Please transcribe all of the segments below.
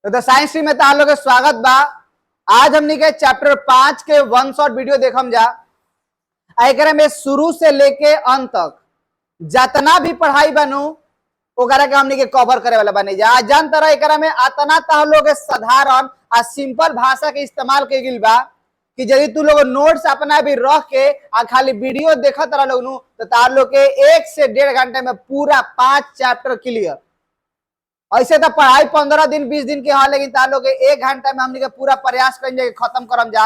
तो science stream में तार लोग के स्वागत बा। आज हमनी के चैप्टर 5 के वन शॉट वीडियो देखम जा। एकरा में शुरू से लेके अंत तक जितना भी पढ़ाई बनू ओकरा के हमनी के कवर करे वाला बने जा। जान तरह एकरा में अतना तार लोग के साधारण आ सिंपल भाषा के इस्तेमाल के गिल बा कि यदि तू लोग नोट्स अपना भी रख के आ खाली वीडियो देखत रह लोग नु तो तार लोग के 1 से 1.5 घंटे में पूरा 5 चैप्टर क्लियर। ऐसे तो पढ़ाई 15 दिन 20 दिन के हाँ, लेकिन तार लोग 1 घंटा में हमने के पूरा प्रयास करेंगे खत्म करम जा।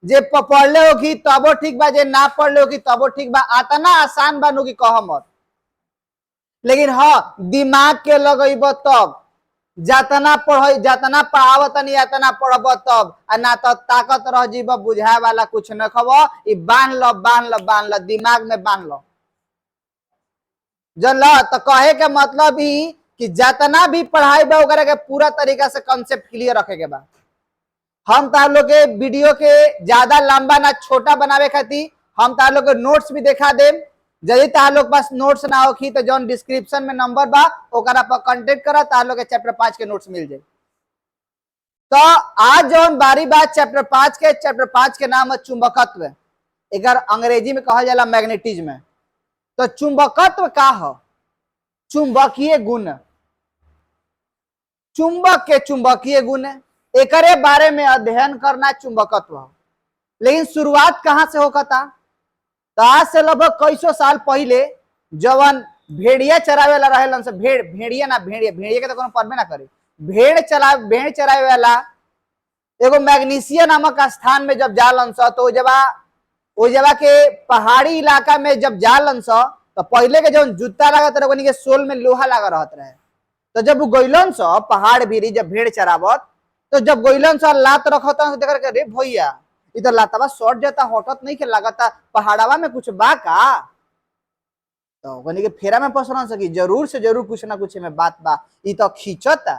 जे पढ़ले हो कि तबो ठीक बा, जे ना पढ़ले हो कि तबो ठीक बा। अतना आसान बानू कि कह मत, लेकिन हाँ दिमाग के लगेब तब जतना पढ़ जतना पढ़ावत नहीं अतना पढ़ब तब, ना तो ताकत रह जीव बुझाए वाला कुछ न खब। बांध लो बांध लो बांध लो, दिमाग में बांध लो। जन लो तो कहे के मतलब ही कि जितना भी पढ़ाई बा ओकरा के पूरा तरीका से कॉन्सेप्ट क्लियर रखे के बा। हम तार लोग के वीडियो के ज्यादा लंबा ना छोटा बनावे खातिर हम तार लोग के नोट्स भी दिखा देम। यदि तार लोग पास नोट्स ना होखी तो जौन डिस्क्रिप्शन में नंबर बा ओकरा पर कांटेक्ट करा, तार लोग के चैप्टर 5 के नोट्स मिल जाए। तो आज जौन बारी बात चैप्टर 5 के नाम है चुंबकत्व। एकर अंग्रेजी में कहल जाला मैग्नेटिज्म। तो चुंबकत्व का है? चुंबकीय गुण, चुंबक के चुंबकीय गुण एकरे बारे में अध्ययन करना चुंबकत्व है। लेकिन शुरुआत कहां से होता? तो आज से लगभग कई सौ साल पहले जवन भेड़िया चरावे वाला रहेलन से भेड़िया के तो कोनो परबे ना करे। भेड़ चरावे वाला एगो मैग्नीशिया नामक स्थान में जब जालन स तो ओ जगह के पहाड़ी इलाका में जब जालन स तो पहले के जब जूता लागत रहे के सोल में लोहा लगा रहत रहे। तो जब गइलन स पहाड़ भी जब भेड़ चरावत तो जब गइलन स लात रखत देख के रे भैया इ तो लातवा शॉर्ट जाता हटत नहीं के लागता पहाड़वा में कुछ बा का। तो कनी के फेरा में पसरन सकी जरूर से जरूर कुछ ना कुछ में बात बा। इ तो खींचता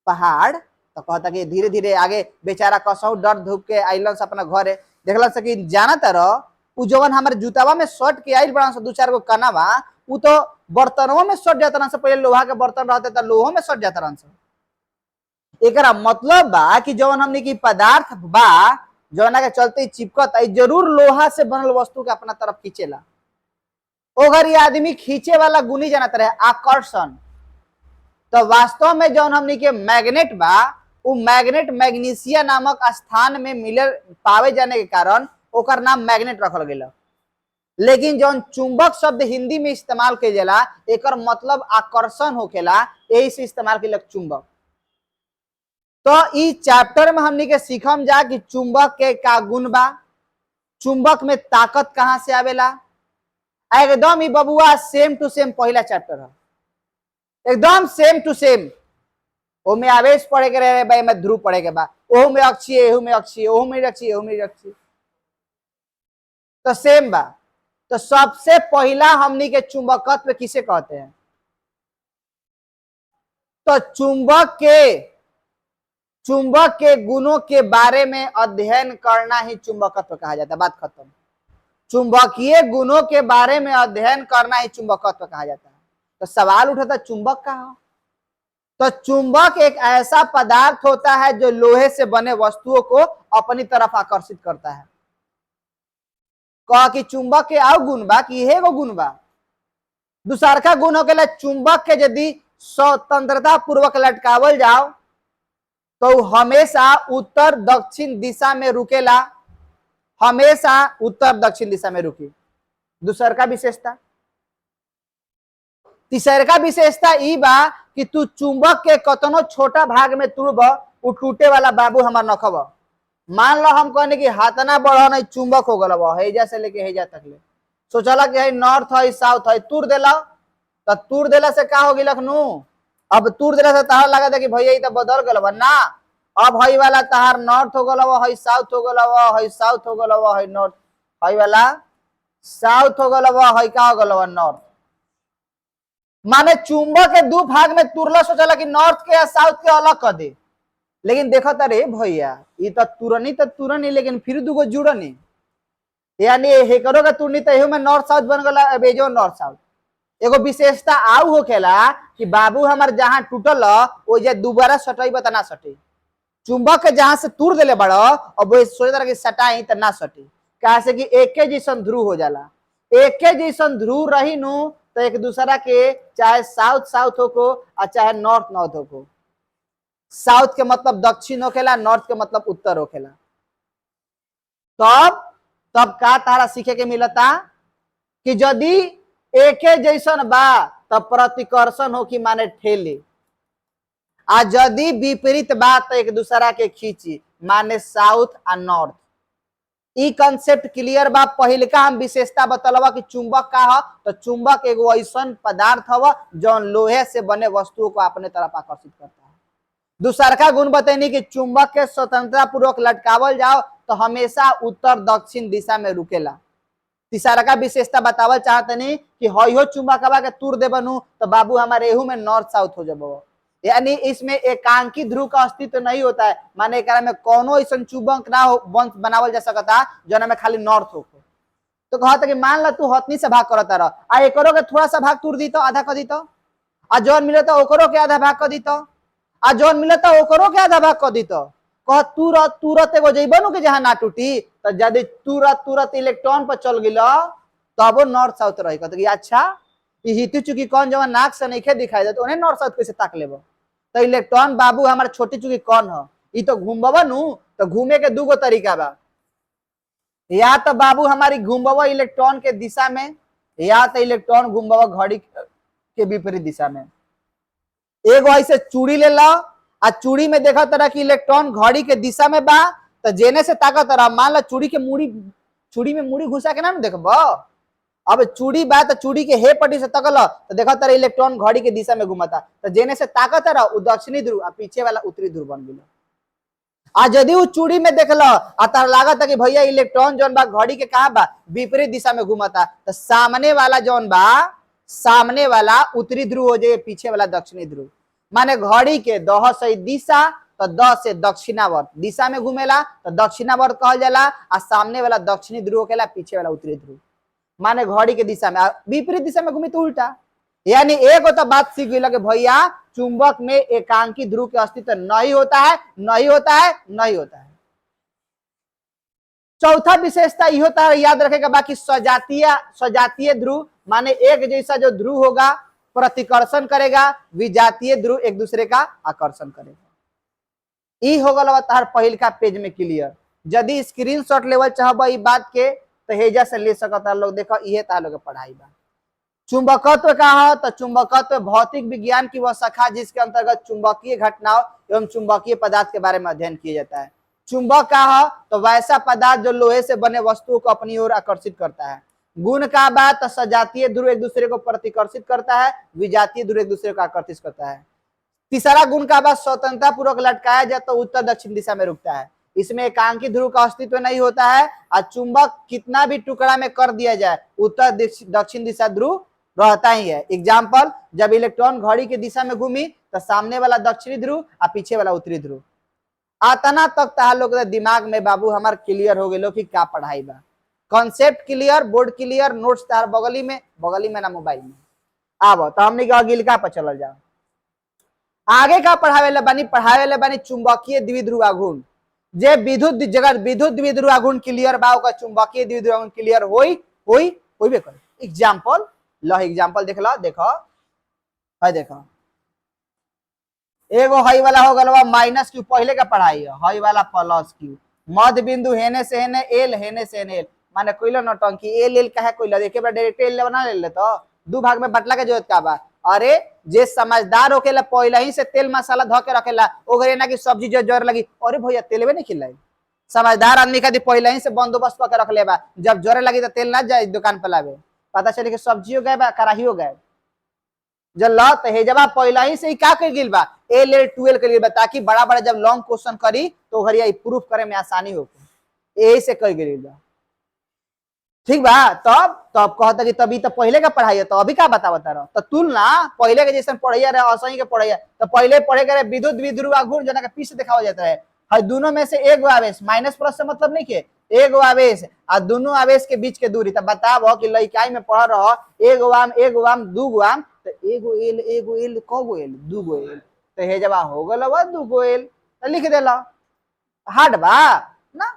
पहाड़ तो कहता कि धीरे धीरे आगे बेचारा कसौ डर धूप के आइलन से अपना घरे देखलन से कि जाना तरह उ जवन हमारे जूतावा में शर्ट के आइल बड़ा से 2-4 गो कनावा उ तो बर्तनों में सट जाता से। पहले लोहा के बर्तन रहते तो लोहो में सट जाता से। एकरा मतलब बा कि जवन हमने की पदार्थ बा जवना के चलते चिपकत जरूर लोहा से बनल वस्तु के अपना तरफ खींचेला। ओगर ये आदमी खींचे वाला गुण ही जानत रहे आकर्षण। तो वास्तव में जौन हमनी के मैग्नेट बा उ मैग्नेट मैग्नीशिया नामक स्थान में मिले पावे जाने के कारण ओकर नाम मैग्नेट रखल गेल। लेकिन जौन चुंबक शब्द हिंदी में इस्तेमाल के जाला एकर मतलब आकर्षण होखेला, यही से इस्तेमाल के चुंबक। तो इस चैप्टर में हमनी के सीखम जा कि चुंबक के का गुण बा, चुंबक में ताकत कहां से आवेला। एकदम ही बबुआ सेम टू सेम पहला चैप्टर है, एकदम सेम टू सेम। ओ में आवेश पढ़े के रहे भाई में ध्रुव पढ़े के बा, ओहू में अक्षीय एहू में अक्षीय ओहू में अक्षीय एहू में अक्षीय तो सेम बा। तो सबसे पहला हमनी के चुंबकत्व किसे कहते हैं? तो चुंबक के गुणों के बारे में अध्ययन करना ही चुंबकत्व कहा जाता है। बात खत्म। चुंबकीय गुणों के बारे में अध्ययन करना ही चुंबकत्व कहा जाता है। तो सवाल उठाता चुंबक का हो? तो चुंबक एक ऐसा पदार्थ होता है जो लोहे से बने वस्तुओं को अपनी तरफ आकर्षित करता है। कह कि चुंबक के आओ गुण बा कि यही गो गुण बा। दूसरका गुण होकेला चुंबक के यदि स्वतंत्रता पूर्वक लटकावल जाओ तो हमेशा उत्तर दक्षिण दिशा में रुकेला, हमेशा उत्तर दक्षिण दिशा में रुकी। दूसरका विशेषता। तीसरका विशेषता ई बा कि तू चुंबक के कतनो छोटा भाग में तुड़ब उ टूटे वाला बाबू हमार नखब। मान लो हम कहने की हाथना बढ़ नहीं चुंबक हो गल हेजा से लेके हेजा तक ले सोचला कि है नॉर्थ है साउथ है तुर देला तो तुर देला से का हो गिलक नु। अब तुर देला से तहार लगा था कि भैया तो बदल गल ना। अब हई वाला तहार नॉर्थ हो गल हई साउथ हो गल हई साउथ हो गल हई नॉर्थ हई वाला साउथ हो गल हई का हो गल नॉर्थ। माने चुंबक के 2 भाग में तुरला सोचला कि नॉर्थ के या साउथ के अलग कर दे। लेकिन देखो तारे भैया ये तो तुरनी लेकिन फिर दुगो जुड़नी यानी हेकरो का तुरनी तो में नॉर्थ साउथ बन गला। अब एजो नॉर्थ साउथ एगो विशेषता आउ होखेला कि बाबू हमार जहां टूटल वो जे दोबारा सटई बता सटे, चुंबक के जहां से तूर देले बड़ो अब वो सोचे तरह की सटाई त ना सटी, कहा से कि एके जैसन ध्रुव हो जाला, एके जैसन ध्रुव रही नु तो एक दूसरा के चाहे साउथ साउथ होको और चाहे नॉर्थ नॉर्थ होको, साउथ के मतलब दक्षिण होखेला, नॉर्थ के मतलब उत्तर होखेला। तब तब का तारा सीखे के मिलता कि यदि एके जैसन बा तब प्रतिकर्षण हो कि माने ठेली, आ यदि विपरीत बा तो एक दूसरा के खींची माने साउथ आ नॉर्थ। ई कंसेप्ट क्लियर बा। पहिलका हम विशेषता बतलवा कि चुंबक का ह, तो चुंबक एगो ऐसन पदार्थ हवा जो लोहे से बने वस्तुओं को अपने तरफ आकर्षित करता है। दूसरका गुण बतैनी कि चुंबक के स्वतंत्रता पूर्वक लटकावल जाओ तो हमेशा उत्तर दक्षिण दिशा में रुकेला। तीसरका विशेषता बतावल चाहतनी कि हो चुंबकवा के तूर दे बनू तो बाबू हमारे एहू में नॉर्थ साउथ हो जाबो, यानी इसमें एकांकी ध्रुव का अस्तित्व नहीं होता है, माने एकरा में कोनो ऐसा चुंबक ना हो बनावल जा सकता जो में खाली नॉर्थ हो। तो कहता कि मान ला तू हथनी से भाग करता रह, आ एकरो के थोड़ा सा भाग तूर दी तो आधा कर दी तो, आ जौन मिले तो ओकरो के आधा भाग कर दी तो, आ जौन मिले तो ओकरो के आधा भाग कर दी तो, कह तुरत तुरत एगो जइबनु के जहां ना टूटी तो यदि तुरत तुरत इलेक्ट्रॉन पर चल गिलो तब वो नॉर्थ साउथ रही। कहते कि अच्छा ई हिती चुकी कौन जवन नाक से नहीं दिखाई दे तो उन्हें नॉर्थ साउथ कैसे ताक लेबो, तो इलेक्ट्रॉन बाबू हमारे छोटी चुकी कौन हो, ई तो घूमबा नु तो घूमे के दूगो तरीका बा, या तो बाबू हमारी घूमबा इलेक्ट्रॉन के दिशा में, या तो इलेक्ट्रॉन घूमबा घड़ी के विपरीत दिशा में। एगो ऐसे चूड़ी ले लो आ चूड़ी में देखा तरह की इलेक्ट्रॉन घड़ी के दिशा में बा तो जेने से ताकत तरह मान लो चूड़ी के मुड़ी, चूड़ी में मुड़ी घुसा के ना देखबो, अब चूड़ी बा तो चूड़ी के हे पट्टी से तकल तो देखा तरह इलेक्ट्रॉन घड़ी के दिशा में घुमाता, तो जेने से ताकत रहा वो दक्षिणी ध्रुव आ पीछे वाला उत्तरी ध्रुव बन गया। आज यदि वो चूड़ी में देखल आ तार लागत कि भैया इलेक्ट्रॉन जौन बा घड़ी के कहा बा विपरीत दिशा में घुमाता, तो सामने वाला जौन बा सामने वाला उत्तरी ध्रुव हो जाए, पीछे वाला दक्षिणी ध्रुव। माने घड़ी के दह से दिशा तो द से दक्षिणावर्त दिशा में घूमेला तो दक्षिणावर्त कहल जाला, आ सामने वाला दक्षिणी ध्रुव कहला, पीछे वाला उत्तरी ध्रुव। माने घड़ी के दिशा में विपरीत दिशा में घूमी तो उल्टा। यानी एक तो बात सीख गई कि भैया चुंबक में एकांकी ध्रुव के अस्तित्व नहीं होता है, नहीं होता है, नहीं होता है। चौथा विशेषता यह होता है, याद रखेगा बाकी सजातीय ध्रुव माने एक जैसा जो ध्रुव होगा प्रतिकर्षण करेगा, विजातीय ध्रुव एक दूसरे का आकर्षण करेगा। ई हो गल तार पहिल का पेज में क्लियर। यदि स्क्रीनशॉट लेवल चाहबा ई बात के तो हेजा से ले सकता लोग, देखो इहे तार लोग पढ़ाई बा। चुंबकत्व का है तो चुंबकत्व भौतिक विज्ञान की वह शाखा जिसके अंतर्गत चुंबकीय घटनाओं एवं चुंबकीय पदार्थ के बारे में अध्ययन किया जाता है। चुंबक का है तो वैसा पदार्थ जो लोहे से बने वस्तुओं को अपनी ओर आकर्षित करता है। गुण का बात तो सजातीय ध्रुव एक दूसरे को प्रतिकर्षित करता है, विजातीय ध्रुव एक दूसरे को आकर्षित करता है। तीसरा गुण का बात स्वतंत्रता पूर्वक लटकाया जाए तो उत्तर दक्षिण दिशा में रुकता है, इसमें एकांकी ध्रुव का अस्तित्व नहीं होता है, और चुंबक कितना भी टुकड़ा में कर दिया जाए उत्तर दक्षिण दिशा ध्रुव रहता ही है। एग्जाम्पल, जब इलेक्ट्रॉन घड़ी की दिशा में घूमी तो सामने वाला दक्षिणी ध्रुव और पीछे वाला उत्तरी ध्रुव। आतना तक तार लोग दिमाग में बाबू हमार क्लियर हो गए कि क्या पढ़ाई बा, concept clear, board clear, notes तार बगली में ना मोबाइल में। आब तो हमने अगिलका पर चल जाओ, आगे का पढ़ावे बानी चुंबकीय द्विध्रुव आघूर्ण। जे विद्युत जगह विद्युत द्विध्रुव आघूर्ण क्लियर बा ओकर चुंबकीय द्विध्रुव आघूर्ण क्लियर होइबे करे। एग्जांपल लो, एग्जांपल देख लो, देखो है, देखो एगो हई वाला हो गलवा माइनस क्यू, पहले का पढ़ाई है, हई वाला प्लस क्यू, मध्य बिंदु हेने से हेने एल, हेने से हेने एल, माने कोइला नौटंकी एल एल कहे कोइला, देखे बा डायरेक्ट एल बना ले तो दो भाग में बटला के जरूरत का बा। अरे जे समझदार होकेला पहले ही से तेल मसाला धो के रखेला, ओकरे ना कि सब्जी जो जर लगी अरे भैया तेलवे नहीं खिलाई। समझदार आदमी खातिर पहले ही से बंदोबस्त करके रख ले बा, जब जरे लगी तो तेल ना जाए दुकान पर लावे, पता चले कि सब्जियों गए बा कराहियो गए जब ल तो हेजबा पहले ही से ही का कर गिल बा एल एल 12 के लिए बा, ताकि बड़ा बड़ा जब लॉन्ग क्वेश्चन करी तो घरिया प्रूफ करे में आसानी हो, यही से कर गिल बा। ठीक बा, तब कहता कि तभी तो पहले का पढ़ाई है, तो अभी का बता रहा तो तुलना पहले के जैसे पढ़ैया रहे असही के पढ़ैया, तो पहले पढ़े के विद्युत द्विध्रुव आघूर्ण जना के पीछे दिखावा जाता है, दोनों में से एक आवेश माइनस प्लस से मतलब नहीं के, एगो आवेश आ दोनों आवेश के बीच के दूरी, तब बताओ कि लइकाई में पढ़ रहो एगो आम दूगो आम, तो एगो एल कगो एल दूगो एल, तो हे जब हो गल दूगो एल तो लिख देला। हार्ड बा ना,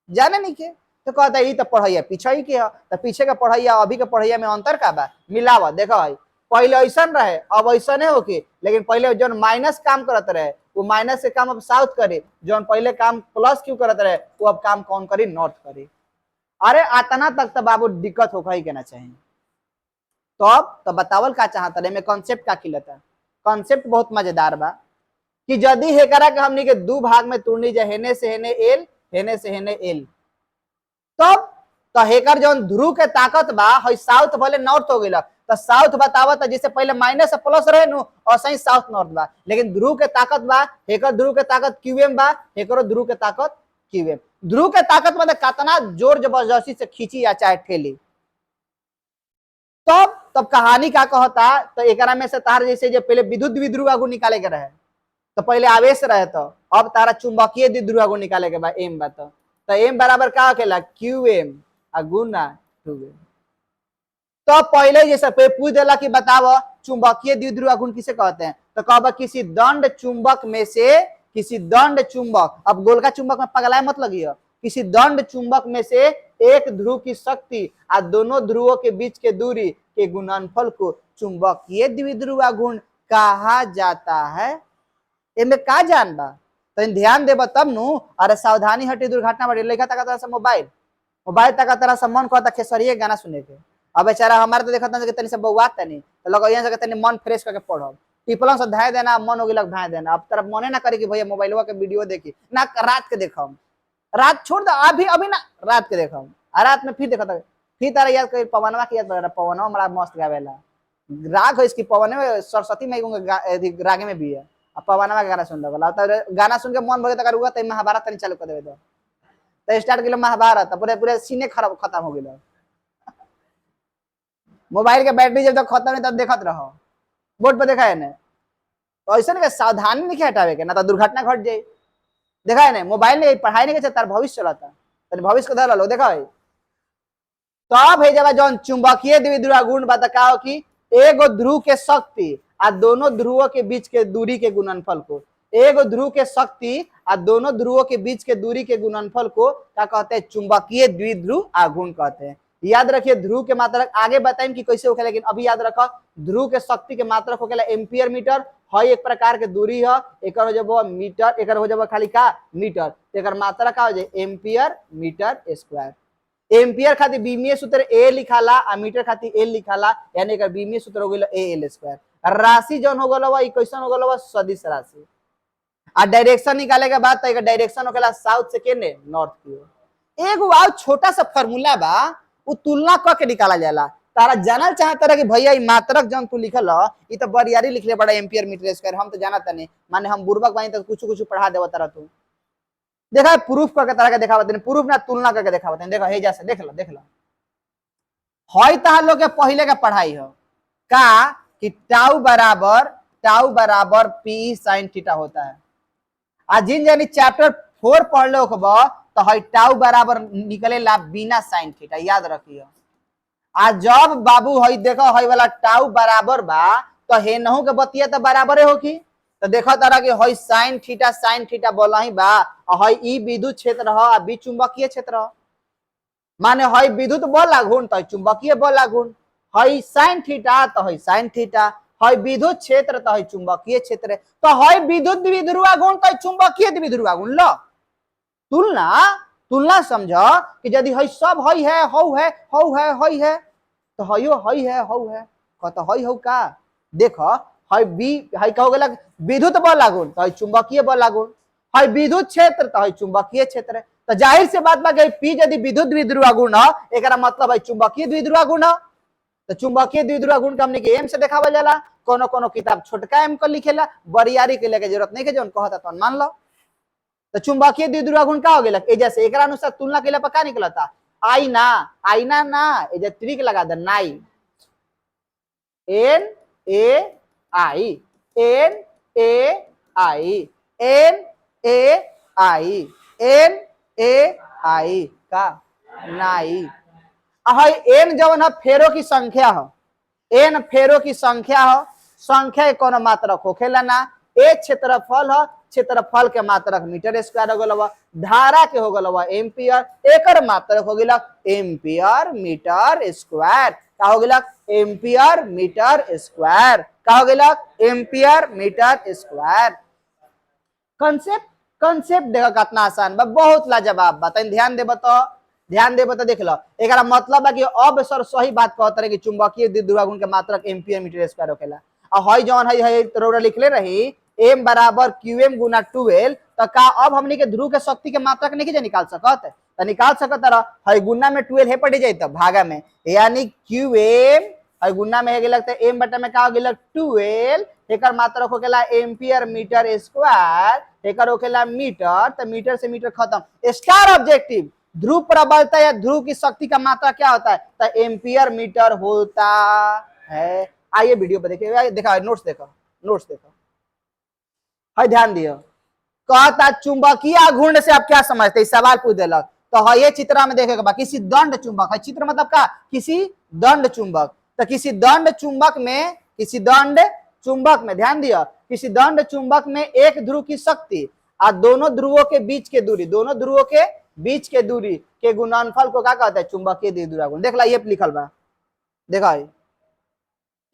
जाने नहीं के तो कहता है तो पढ़ैया पीछे ही के है, तो पीछे के पढ़ैया अभी के पढ़ैया में अंतर का बा, मिलावा देखो भाई, पहले ऐसा रहे अब ऐसा नहीं होके, लेकिन पहले जो माइनस काम करते रहे वो माइनस से काम अब साउथ करे, जो पहले काम प्लस क्यों करते रहे वो अब काम कौन करी, नॉर्थ करे। अरे आतना तक तो बाबू दिक्कत हो ही कहना चाहिए। तो अब तो बतावल का चाहता रहे में कॉन्सेप्ट का खिलता, कॉन्सेप्ट बहुत मजेदार बा कि यदि हेकरा के हमनी के दो भाग में तोड़नी जाए, हेने से हेने एल, हेने से हेने एल, तब तो हेकर जो ध्रुव के ताकत बा हई साउथ भले नॉर्थ हो गया, तो साउथ बतावत जैसे पहले माइनस से प्लस रहे नु और सही साउथ नॉर्थ बा, लेकिन ध्रुव के ताकत बा, हेकर ध्रुव के ताकत क्यूएम बा, हेकरो ध्रुव के ताकत क्यूएम। ध्रुव के ताकत मतलब कितना जोर जबरदस्ती से खींची या चाहे ठेली, तब कहानी का कहता, तो एकरा में से तार जैसे जो पहले विद्युत द्विध्रुव आगू निकाले के रहे, तो पहले आवेश रहे, तो अब तारा चुंबकीय द्विध्रुव आगू निकाले के बा एम बा, तो एम बराबर का होखेला क्यू एम गुना 2m। तो पहले जैसे पूछ देला कि बताओ चुंबकीय द्विध्रुव आघूर्ण किसे कहते हैं, तो कहबा किसी दंड चुंबक में से, किसी दंड चुंबक, अब गोलका चुंबक में पगलाए मत लगियो, किसी दंड चुंबक में से एक ध्रुव की शक्ति और दोनों ध्रुवों के बीच के दूरी के गुणनफल को चुंबकीय द्विध्रुव आघूर्ण कहा जाता है। इनमें का जान बा, तो ध्यान देबा तब नु। अरे सावधानी हटी दुर्घटना बढ़ी, लेखा तक तरह से मोबाइल तक तरह से मन कहता खेसरिए गाना सुने के, अब बेचारा हमारे तो देखता कि तनी से बउआ तनी तो लगा यहाँ से तनी मन फ्रेश करके पढ़ब, टिपलों से धाय देना मन हो गलक भाई देना, अब तरफ मने ना करे कि भैया मोबाइलवा के वीडियो देखी ना, रात के देखम, रात छोड़ दो अभी अभी ना, रात के देखम, रात में फिर देखता, फिर तारा याद कर पवनवा की याद पड़ा, पवनवा बड़ा मस्त गावेला, राग है इसकी पवन में, सरस्वती माई रागे में भी है, अब पवनवा के गाना सुन लगल, गाना सुन के मन भरे तक रुआ, तो महाभारत तनी चालू कर देवे, तो स्टार्ट किलो महाभारत, पूरे पूरे सीने खराब खत्म हो गया। मोबाइल के बैटरी जब तक खत्म नहीं तब देखत रहो, बोर्ड पर देखा है ना, तो ऐसा नहीं सावधानी नहीं हटावे के ना तो दुर्घटना घट जाए, देखा है ना मोबाइल में पढ़ाई नहीं तार भविष्य चलाता, भविष्य को धर लो, देखा है। तो अब है जब जो चुंबकीय द्विध्रुव आघूर्ण बता कि एगो ध्रुव के शक्ति और दोनों ध्रुवों के बीच के दूरी के गुणनफल को, एगो ध्रुव के शक्ति और दोनों ध्रुवों के बीच के दूरी के गुणनफल को क्या कहते हैं, चुंबकीय द्विध्रुव आघूर्ण कहते हैं। याद रखिए ध्रुव के मात्रक आगे बताएं कि कैसे होखेला, लेकिन अभी याद रखो ध्रुव के शक्ति के मात्रक होखेला एम्पियर मीटर, हई एक प्रकार के दूरी है, एक हो जब मीटर, एक हो जब खाली का मीटर, एक मात्रक का हो जाए एम्पियर मीटर स्क्वायर। एम्पियर खातिर बीमीय सूत्र ए लिखाला आ मीटर खातिर एल लिखाला, यानी एक बीमीय सूत्र हो गइल ए एल स्क्वायर। राशि जौन हो गलवा ई कैसन हो गलवा, सदिश राशि। आ डायरेक्शन निकाले के बाद तो एक डायरेक्शन होखेला साउथ से केने नॉर्थ की ओर। एगो आउ छोटा सा फार्मूला बा, उ तुलना क के निकाला जाला। तारा जानल चाहता रहा कि भैया ई मात्रक जौन तू लिखल ह ई तो बरियारी लिखले बड़ा एम्पियर मीटर स्क्वायर, हम तो जानत नहीं, माने हम बुर्बक बानी तो कुछ पढ़ा देव तारा तू। देखा प्रूफ करके तरह के दिखावत नहीं, प्रूफ ना तुलना करके दिखावत नहीं, देखो हे जैसे देख लो हई तहां लोग के पहले के पढ़ाई हो का कि टाउ बराबर पी साइन थीटा होता है। आ जिन जानी चैप्टर 4 पढ़ लो तो हई टाउ बराबर निकले ला बिना साइन थीटा, याद रखियो। आ जब बाबू हई देखो हई वाला टाउ बराबर बा तो हे नहु के बतिया तो बराबर हो की, तो देखो तारा कि हई साइन थीटा बोला ही बा, हई ई विद्युत क्षेत्र ह आ बी चुंबकीय क्षेत्र ह, माने हई विद्युत बल आघूर्ण तो चुंबकीय बल आघूर्ण, हई साइन थीटा तो हई साइन थीटा, हई विद्युत क्षेत्र तो हई चुंबकीय क्षेत्र, तो हई विद्युत द्विध्रुव आघूर्ण तो चुंबकीय द्विध्रुव आघूर्ण। लो तुलना समझो कि यदि हई सब हई है हौ है हई है तो हइयो हई है हौ है, कहता हई हौ का, देखो हई बी हई कहो गेला विद्युत बल आघूर्ण तो हई चुंबकीय बल आघूर्ण, हई विद्युत क्षेत्र तो हई चुंबकीय क्षेत्र, तो जाहिर से बात बा कि पी यदि विद्युत द्विध्रुव आघूर्ण ह एकरा मतलब है चुंबकीय द्विध्रुव आघूर्ण ह। तो चुंबकीय द्विध्रुव आघूर्ण के हमने के एम से देखावल जाला, कोनो कोनो किताब छोटका एम को लिखेला, बरियारी के लेके जरूरत नहीं के जोन कहता तो मान लो। तो चुंबकीय द्विध्रुव आघूर्ण का हो गेला ए जैसे एकरा अनुसार तुलना केला पर का निकलता, आईना ना ए जे ट्रिक लगा दे नाई, N A I N A I N A I N A I का नाई। हई एन जवन है फेरो की संख्या है, एन फेरो की संख्या है, संख्या के कोनो मात्रक होखेला ना। ए क्षेत्रफल है, क्षेत्रफल के मात्रक मीटर स्क्वायर हो गल, धारा के हो गल एम्पियर, एकर मात्रक हो गल एम्पियर मीटर स्क्वायर। का हो गल एम्पियर मीटर स्क्वायर, का हो गल ampere metre square. Concept concept देखो कितना आसान बा, बहुत लाजवाब बा। तनी ध्यान देब तो, ध्यान देब तो देख लो एकरा मतलब बा कि अब सर सही बात कहत रहे कि चुंबकीय द्विध्रुव गुण के मात्रक एम्पियर मीटर स्क्वायर होखेला। आ हई जौन हई तोरा लिखले रही m बराबर qm गुना 12, तो का अब हमनी के ध्रुव के शक्ति के मात्रक नहीं के निकाल सकत? तो निकाल सकत रह। हई गुना में 12 है पड़ जाई त भागा में, यानी qm हई गुना में है लगता है m बटा में का हो गेल 12, एकर मात्रक होखेला एम्पियर मीटर स्क्वायर, एकर होखेला मीटर, तो मीटर से मीटर खत्म। स्टार ऑब्जेक्टिव ध्रुव प्रबलता या ध्रुव की शक्ति का मात्रा क्या होता है? तो एम्पियर मीटर होता है। आइए वीडियो पर देखिए, देखा नोट्स देखो, नोट्स देखो, है ध्यान दियो। कहता चुंबकीय घूर्ण से आप क्या समझते हैं? सवाल पूछ दिलक तो है ये चित्र में देखेगा किसी दंड चुंबक है, चित्र मतलब का किसी दंड चुंबक, तो किसी दंड चुंबक में, किसी दंड चुंबक में ध्यान दिया, किसी दंड चुंबक में एक ध्रुव की शक्ति और दोनों ध्रुवों के बीच के दूरी, दोनों ध्रुवों के बीच के दूरी के गुणनफल को क्या कहता है? चुंबकीय द्विध्रुव गुण। देख ला ये लिखल बा, देखा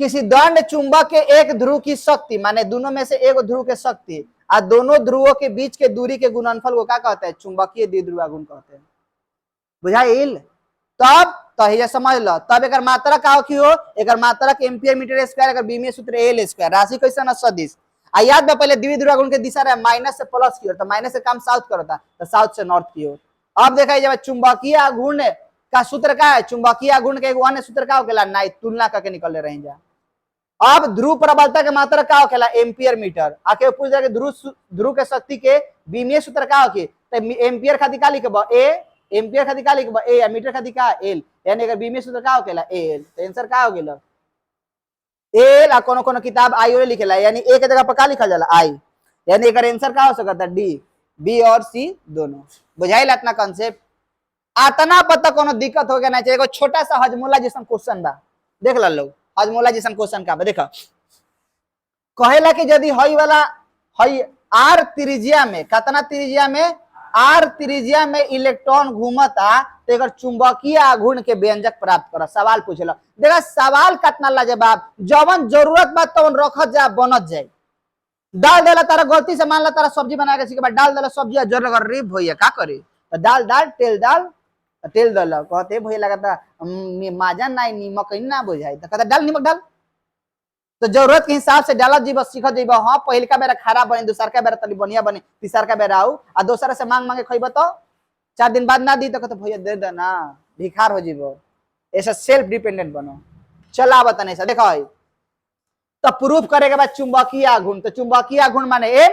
किसी दंड चुंबक के एक ध्रुव की शक्ति माने दोनों में से एक ध्रुव के शक्ति और दोनों ध्रुवों के बीच के दूरी के गुणनफल को क्या कहते हैं? चुंबकीय द्विध्रुव गुण कहते हैं। बुझाइल? तब तो समझ लो, तब एक मात्रा का हो, एक मात्रा एम्पियर मीटर स्क्वायर, अगर बीमीय सूत्र एल स्क्वायर, राशि कैसे न सदिश। आ याद में पहले द्विध्रुव गुण के दिशा रहे माइनस से प्लस की ओर, तो माइनस से काम साउथ करता, तो साउथ से नॉर्थ की ओर। अब देखा जब चुंबकीय घूर्ण का सूत्र का है, चुंबकीय घूर्ण के अन्य सूत्र का होखेला नाई, तुलना करके निकल रहे जा। अब ध्रुव प्रबलता के मात्रा का होखेला एम्पियर मीटर। आके पूछ जाए ध्रुव के शक्ति के बीमीय सूत्र का होखे, तो एम्पियर खातिर का लिखब ए, एम्पियर खातिर का लिखब ए, मीटर खातिर का एल, यानी अगर बीमीय सूत्र का होखेला एल, तो आंसर का हो गेल एल। आ कोनो कोनो किताब आई और लिखेला, यानी ए के जगह पर का लिखल जाला आई, यानी एकर आंसर का हो सकता डी, बी और सी दोनों। बुझाइल इतना कंसेप्ट? आतना पता कोनो दिक्कत हो गया ना चाहिए। एगो छोटा सा हजमोला जैसा क्वेश्चन बा, देख ला लोग हजमोला जैसा क्वेश्चन का बा, देखा कहेला कि यदि हई वाला हई आर त्रिज्या में, कितना त्रिज्या में? आर त्रिज्या में इलेक्ट्रॉन घूमता, तो एक चुंबकीय आघूर्ण के व्यंजक प्राप्त कर। सवाल पूछला, देखा सवाल कितना लाजवाब, जवन जरूरत बा तवन रखत जा, बनत जाए। डाल देला तारा गलती से, मान ला तारा सब्जी बना के सीखे बाद डाल देला सब्जी, जर गरीब भैया का करे, तो डाल डाल तेल डाल, तेल दल कहते भैया लगता माजा नाई नीमक ना बुझाई, तो कहता डाल नीमक डाल, तो जरूरत के हिसाब से डालत जीव, सीखत जीव। हाँ पहिलका बेरा खराब बने, दूसरका बेरा तनी बढ़िया बने, तीसरका बेरा आऊ आ दोसरा से मांग मांगे खइब तो 4 दिन बाद ना दी तो कहते भैया दे देना, भिखार हो जीव। ऐसा सेल्फ डिपेंडेंट बनो। चला बता नहीं देखो तो प्रूफ करे के बाद चुंबकीय आघूर्ण, तो चुंबकीय आघूर्ण माने एम,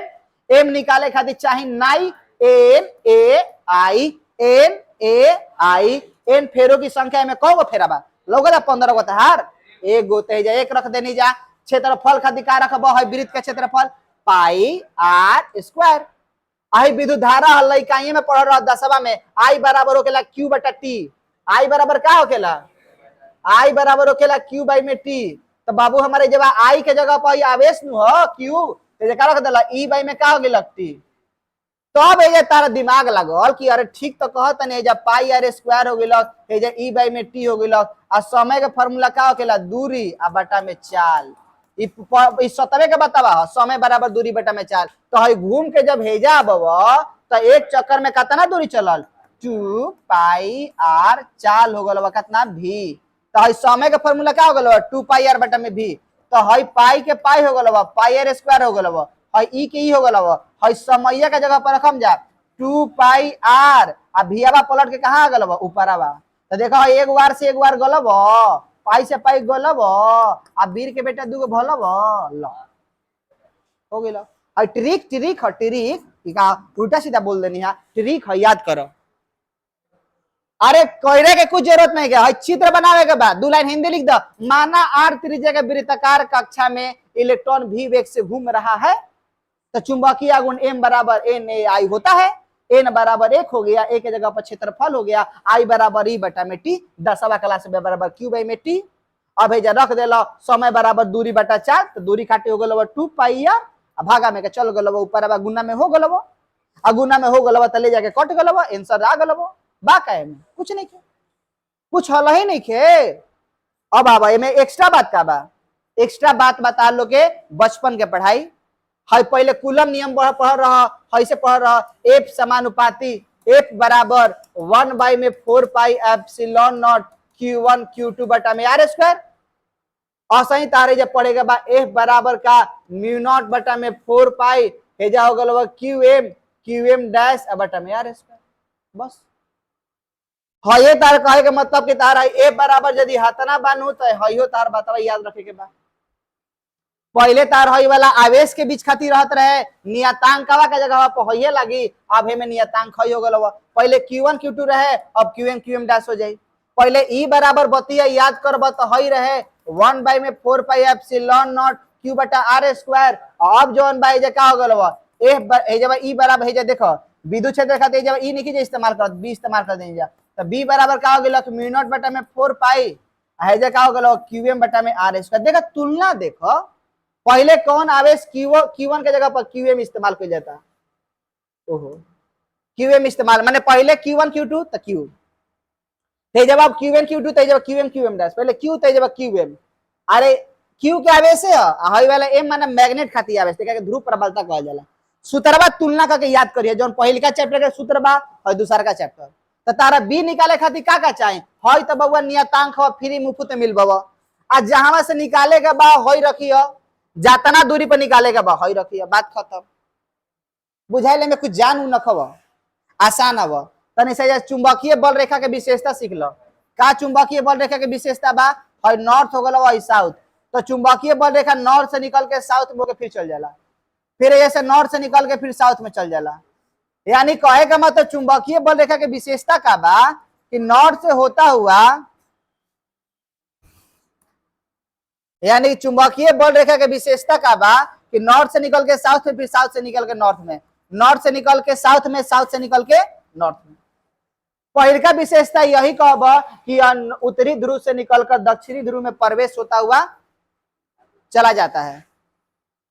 एम निकाले खातिर चाहिए नाई, N A I, N A I, N फेरो की संख्या में कौन गो फेरा बा? लोग 15 गो हार, एक गो तेजा एक रख देनी जा। क्षेत्रफल खातिर का रखब है? वृत्त का क्षेत्रफल पाई आर स्क्वायर। आई विद्युत धारा हल इकाई में पढ़ रहा 10वां में, आई बराबर होखेला क्यू बटा टी। आई बराबर का होखेला? आई बराबर होखेला क्यू बाई में टी। तो बाबू हमारे जब आई के जगह पर आवेश नु हो क्यू, तो का रख देला ई बाई में का हो गेल टी। तब ये तारा दिमाग लगल कि अरे ठीक तो कहत नहीं, जब पाई आर स्क्वायर हो गेल, ई बाई में टी हो गेल, आ समय के फार्मूला का होखेला दूरी आ बटा में चाल। इस सतवे के बतावा समय बराबर दूरी बटा में चाल। तो हई घूम के जब हेजा अब तो एक चक्कर में कितना दूरी चलल? 2 पाई आर, चाल हो गल कितना भी। तो हई समय के फार्मूला का हो गल 2 पाई आर बटा में भी। तो हई पाई के पाई हो गल, पाई आर स्क्वायर हो गल, हई ई के ई हो गल, हई समय के जगह पर रखम जा 2 पाई आर, आ भियावा पलट के कहाँ आ गल ऊपरवा। तो देखो एक बार से एक बार गलब, पाई से पाई गलब, आ वीर के बेटा 2 गो भलब, ल हो गेल। हई ट्रिक ट्रिक है, ट्रिक उल्टा सीधा बोल देनी है, ट्रिक है याद करो। अरे करे के कुछ जरूरत नहीं है, चित्र बनावे के बाद 2 लाइन हिंदी लिख दो। माना आर त्रिज्या के वृत्ताकार कक्षा में इलेक्ट्रॉन भी वेग से घूम रहा है, तो चुंबकीय आघूर्ण एम बराबर एन ए आई होता है। एन बराबर 1 हो गया, ए के जगह पर क्षेत्रफल हो गया, आई बराबर ई बटा में टी, 10वां क्लास में बराबर क्यू बाई में टी। अब है रख देला समय बराबर दूरी बटा 4, तो दूरी काटे हो गल 2 पाई आर, भागा में के चल गल ऊपर गुना में हो गल, गुना में हो गल तले जाके कट गल, आंसर आ गल बा काहे में कुछ नहीं के, कुछ हल ही नहीं खे। अब आवा में एक्स्ट्रा बात का बा, एक्स्ट्रा बात बता लो के बचपन के पढ़ाई है, पहले कूलम नियम पढ़ रहा है, से पढ़ रहा एफ समानुपाती, एफ बराबर 1 बाई में 4 pi epsilon not Q1 Q2 बटा में आर स्क्वायर, और सही तारे जब पढ़ेगा बा एफ बराबर का म्यू नॉट बटा में 4 पाई हेजा हो गल QM डैश बटा में आर स्क्वायर, बस हाँ ये तार कहे के मतलब कि तार एफ बराबर यदि हतना बानू तो हयो तार बतावा याद रखे के बा। पहले तार हई वाला आवेश के बीच खातिर रहत रहे, नियतांकवा के जगह पर होइए लगी, अब में नियतांक हई हो गल, पहले Q1 Q2 रहे, अब QM डैश हो जाई। पहले ई बराबर बतिया याद करब तो हई रहे 1 बाई में 4 पाई एप्सिलॉन नॉट Q बटा आर स्क्वायर, अब जौन बाई जे का हो गल जब ई बराबर है देखो विद्युत क्षेत्र खातिर जब ई नहीं इस्तेमाल कर बी इस्तेमाल कर देंगे, तो बी बराबर का हो गल म्यू नॉट बटा में 4 पाई है जे का हो गल QM बटा में आर स्क्वायर। देखो तुलना देखो, पहले कौन आवेश Q1 के जगह पर QM इस्तेमाल किया जाता, ओहो QM इस्तेमाल माने पहले Q1 Q2 तो Q थे जब आप Q1 Q2 थे जब QM डैश, पहले Q थे जब QM, अरे Q के आवेश है हई वाला M माने मैग्नेट खातिर आवेश, देखा के ध्रुव प्रबलता कहल जाला। सूत्रबा तुलना करके याद करिए, जौन पहले का चैप्टर के सूत्र बा और दूसरा का चैप्टर, तो तारा बी निकाले खातिर का चाहे हई तो बउआ नियतांक हो फ्री मुफ्त मिल बवा, आ जहां से निकाले के बा हई रखियो, जातना दूरी पर निकालेगा बा हई रखिए, बात खत्म। बुझाइले में कुछ जान न खब, आसान अब तनी से चुंबकीय बल रेखा के विशेषता सीख लो, का चुंबकीय बल रेखा के विशेषता बा हई नॉर्थ हो गल हई साउथ, तो चुंबकीय बल रेखा नॉर्थ से निकल के साउथ में फिर चल जाला, फिर ऐसे नॉर्थ से निकल के फिर साउथ में चल जाला, यानी कहे का मतलब चुंबकीय बल रेखा के विशेषता का बा कि नॉर्थ से होता हुआ, यानी चुंबकीय बल रेखा के विशेषता का बा कि नॉर्थ से निकल के साउथ में, फिर साउथ से निकल के नॉर्थ में, नॉर्थ से निकल के साउथ में, साउथ से निकल के नॉर्थ में। पहले का विशेषता यही कहब कि उत्तरी ध्रुव से निकलकर दक्षिणी ध्रुव में प्रवेश होता हुआ चला जाता है।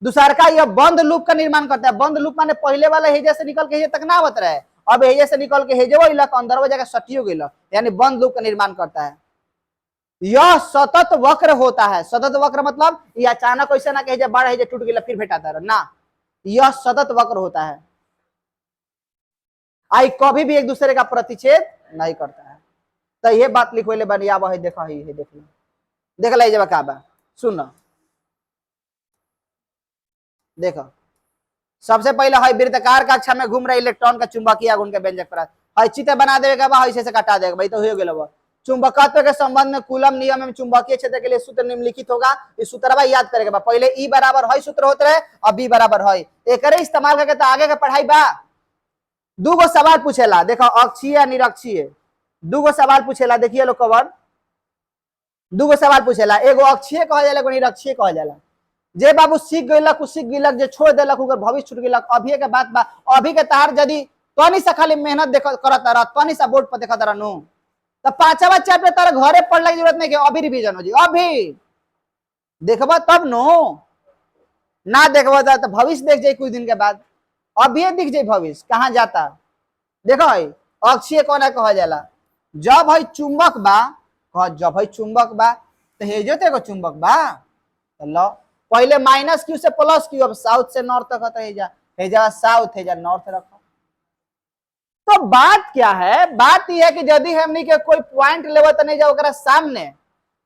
दूसरा का यह बंद लूप का निर्माण करता है, बंद लूप माने पहले वाला हेजे से निकल के हेजे तक ना आवत रहे, अब हेजे से निकल के हेजे वो अंदर जगह सटियो गेल, यानी बंद लूप का निर्माण करता है। यह सतत वक्र होता है, सतत वक्र मतलब ये अचानक ऐसा ना कहे बड़ा है टूट गया फिर भेटाता रहा ना, यह सतत वक्र होता है, आई कभी भी एक दूसरे का प्रतिच्छेद नहीं करता है। तो ये बात लिखोले बनिया वही देखो ही देख लो, देख ला जब का बा सुन देखो, सबसे पहले है वृत्ताकार कक्षा में घूम रहे इलेक्ट्रॉन का चुंबकीय गुण के व्यंजक पर है चित्र बना देगा बा, ऐसे से कटा देगा भाई, तो हो गया। चुंबकत्व के संबंध में कूलम नियम में चुंबकीय क्षेत्र के लिए सूत्र निम्नलिखित होगा, इस सूत्र याद करेगा, पहले ई बराबर है सूत्र होते रहे, अब बी बराबर है, एक इस्तेमाल करके तो आगे का पढ़ाई बा। दूगो सवाल पूछेला, देखो अक्षीय निरक्षीय, दूगो सवाल पूछेला, देखिए लोग कवर, दूगो सवाल पूछेला, एगो अक्षीय कहा जाला, एगो निरक्षीय कहा जाला। जे बाबू सीख गइलक सीख गइलक, जे छोड़ देलक ओकर भविष्य छूट गइलक, अभी के बात बा, अभी के तार यदि तनी सा खाली मेहनत देख करत रह, तनी सा बोर्ड पर देखत रहनु, तो 5वां चैप्टर तारा घरे पढ़ने की जरूरत नहीं, अभी रिवीजन हो जी, अभी देखबा तब नो, ना देखबा तो भविष्य देख जाए कुछ दिन के बाद, अभी दिख जाए भविष्य कहाँ जाता। देखो भाई अक्षीय कौन कहा जाला, जब भाई चुंबक बा, जब भाई चुंबक बा तो हेजो तो एगो चुंबक बा, तो लो पहले माइनस क्यू से प्लस क्यू, अब साउथ से नॉर्थ तक है, हेजा साउथ हेजा नॉर्थ रखो। तो बात क्या है, बात यह है कि यदि हमनी के कोई पॉइंट लेवल तो नहीं जाओ सामने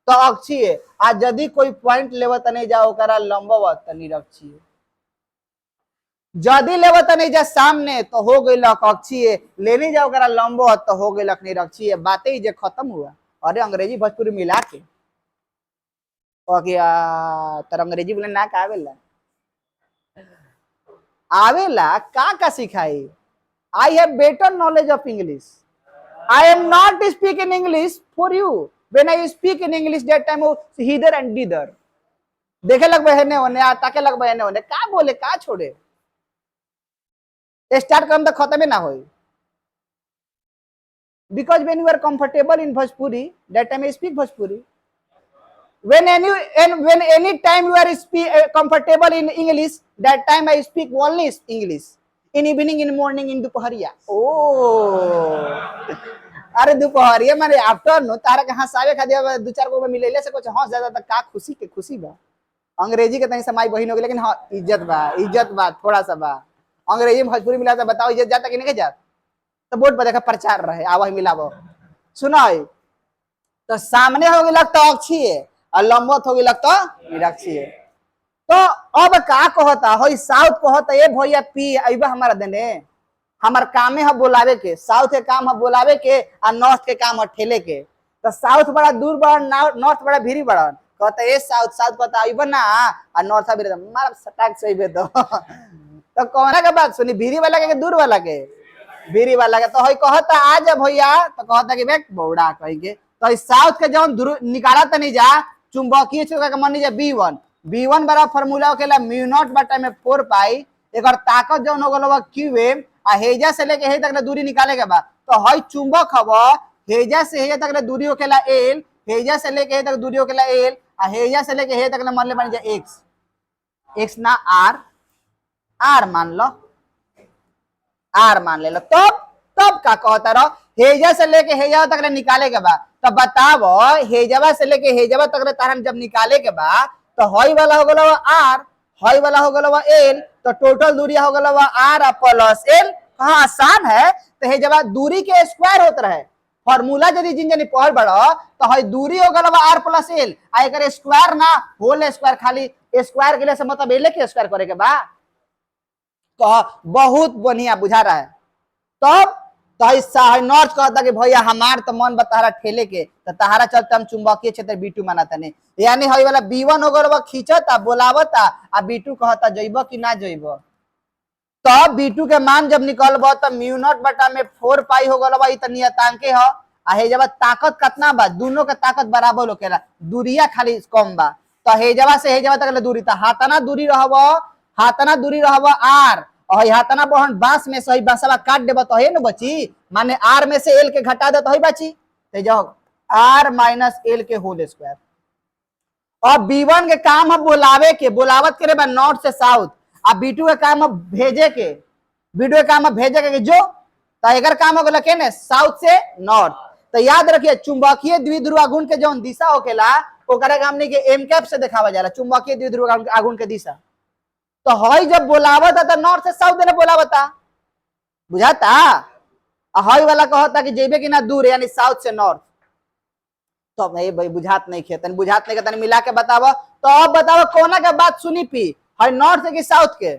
तो अक्षीय, आज यदि कोई पॉइंट लेवल तो नहीं जाओ लंबवत तो निरक्षीय, यदि लेवल तो नहीं जा सामने तो हो गई अक्षीय, लेने जाओ लंबवत तो हो गई निरक्षीय, बातें ही जे खत्म हुआ। अरे अंग्रेजी भोजपुरी मिला के तर अंग्रेजी बोले ना का आवेला का सिखाई, I have better knowledge of English. I am not speaking English for you. When I speak in English, that time hither and thither. देखे लग बहने होने, ताके लग बहने होने, का बोले का छोड़े, स्टार्ट करम तो खत्म ना होई। because when you are comfortable in Bhojpuri, that time I speak Bhojpuri. When any time you are comfortable in English, that time I speak only English. In evening, in morning, in Dopahariya. Oh, अरे दोपहरिया माने afternoon तारा के हंसावे खातिर दो चार गो मिलेले से कुछ हंस जाता त का खुशी के खुशी बा. अंग्रेजी के तनी समाई बहिन हो गई, लेकिन हाँ इज्जत बा थोड़ा सा बा. अंग्रेजी में भोजपुरी मिला तो बताओ इज्जत जाता कि नहीं जाता? तो बोर्ड पर देखा प्रचार रहे आवा ही मिलावो सुनो तो सामने हो गई लगता अक्षी है और लंबत हो गई लगता निरक्षी है. तो अब का कहता हो साउथ कहता ये भैया पी अबा हमारा देने हमार काम है बोलावे के. साउथ के काम है बोलावे के और नॉर्थ के काम है ठेले के. तो साउथ बड़ा दूर बड़ा नॉर्थ बड़ा भीरी बड़ा कहता ये साउथ कहता अबा ना और नॉर्थ मारा सटाक से तो कौन के बात सुनी भीरी वाला के दूर वाला के भीरी वाला के. तो हई कहता आ जा भैया तो कहता कि बेक बौड़ा कह के. तो साउथ के जौन निकाला तनी जा चुंबकीय क्षेत्र का मन जा B1 बड़ा फार्मूला होखेला म्यू नॉट बटा में 4 पाई. एकर ताकत जौन हो गलो QM आ हेजा से लेके हे तक दूरी निकाले के बा. तो हई चुंबक हवा हेजा से हेजा तक दूरी होखेला L, हेजा से लेके हे तक दूरी होखेला L आ हेजा से लेके हे तक मान ले बन जा x ना r मान लो r मान ले लो. तब का कहता रहो हेजा से लेके हेजा तक निकाले के बा. तो बताओ हेजवा से लेके हेजवा तक तारन जब निकाले के बा तो हई वाला हो गलो r हई वाला हो गलो l. तो टोटल दूरी हो गलो r प्लस l. कहाँ आसान है तो हेजवा दूरी के स्क्वायर होत रहे फार्मूला यदि जिन जनी पढ़ बड़ो तो हई दूरी हो गलो r प्लस l आ एकर स्क्वायर ना होल स्क्वायर खाली स्क्वायर के लिए से मतलब l के स्क्वायर करे के बा. कह बहुत बढ़िया बुझा रहा है. तब तो नॉर्थ कहता कि भैया हमार तो मन बतारा ठेले के तो तहारा चलते हम चुंबकीय क्षेत्र B2 मानता नहीं. यानी हई वाला B1 हो गल खींचता बोलावता आ B2 कहता जइब कि ना जइब. तो B2 के मान जब निकलब तो म्यू नॉट बटा में 4 पाई हो गल ई त नियतांके ह आ हेजवा ताकत कितना बा दोनों के ताकत बराबर होकेला दूरिया खाली कम बा. तो हेजवा से हेजवा तक दूरी त हाथना दूरी रहब r और हाथना बहन बांस में सही बांसवा काट देबो तो है न बची माने r में से l के घटा दे तो है बची तो जाओ r माइनस l के होल स्क्वायर. और B1 के काम है बोलावे के बोलावत करे बा नॉर्थ से साउथ आ B2 के काम है भेजे के B2 के काम है भेजे के जो तो एकर काम हो गला के ने साउथ से नॉर्थ. तो याद रखिए चुंबकीय द्विध्रुव आघूर्ण के जौन दिशा होकेला ओकरा के हमनी के एम कैप से दिखावा जाला चुंबकीय द्विध्रुव आघूर्ण के दिशा. तो हई जब बोलावता तो नॉर्थ से साउथ देने बोलावता बुझाता. हई वाला कहता कि जेबे कि ना दूर यानी साउथ से नॉर्थ. तो भाई बुझात नहीं खे तन बुझात नहीं के तन मिला के बताव. तो अब बताव कोना के बात सुनी पी हई नॉर्थ के साउथ के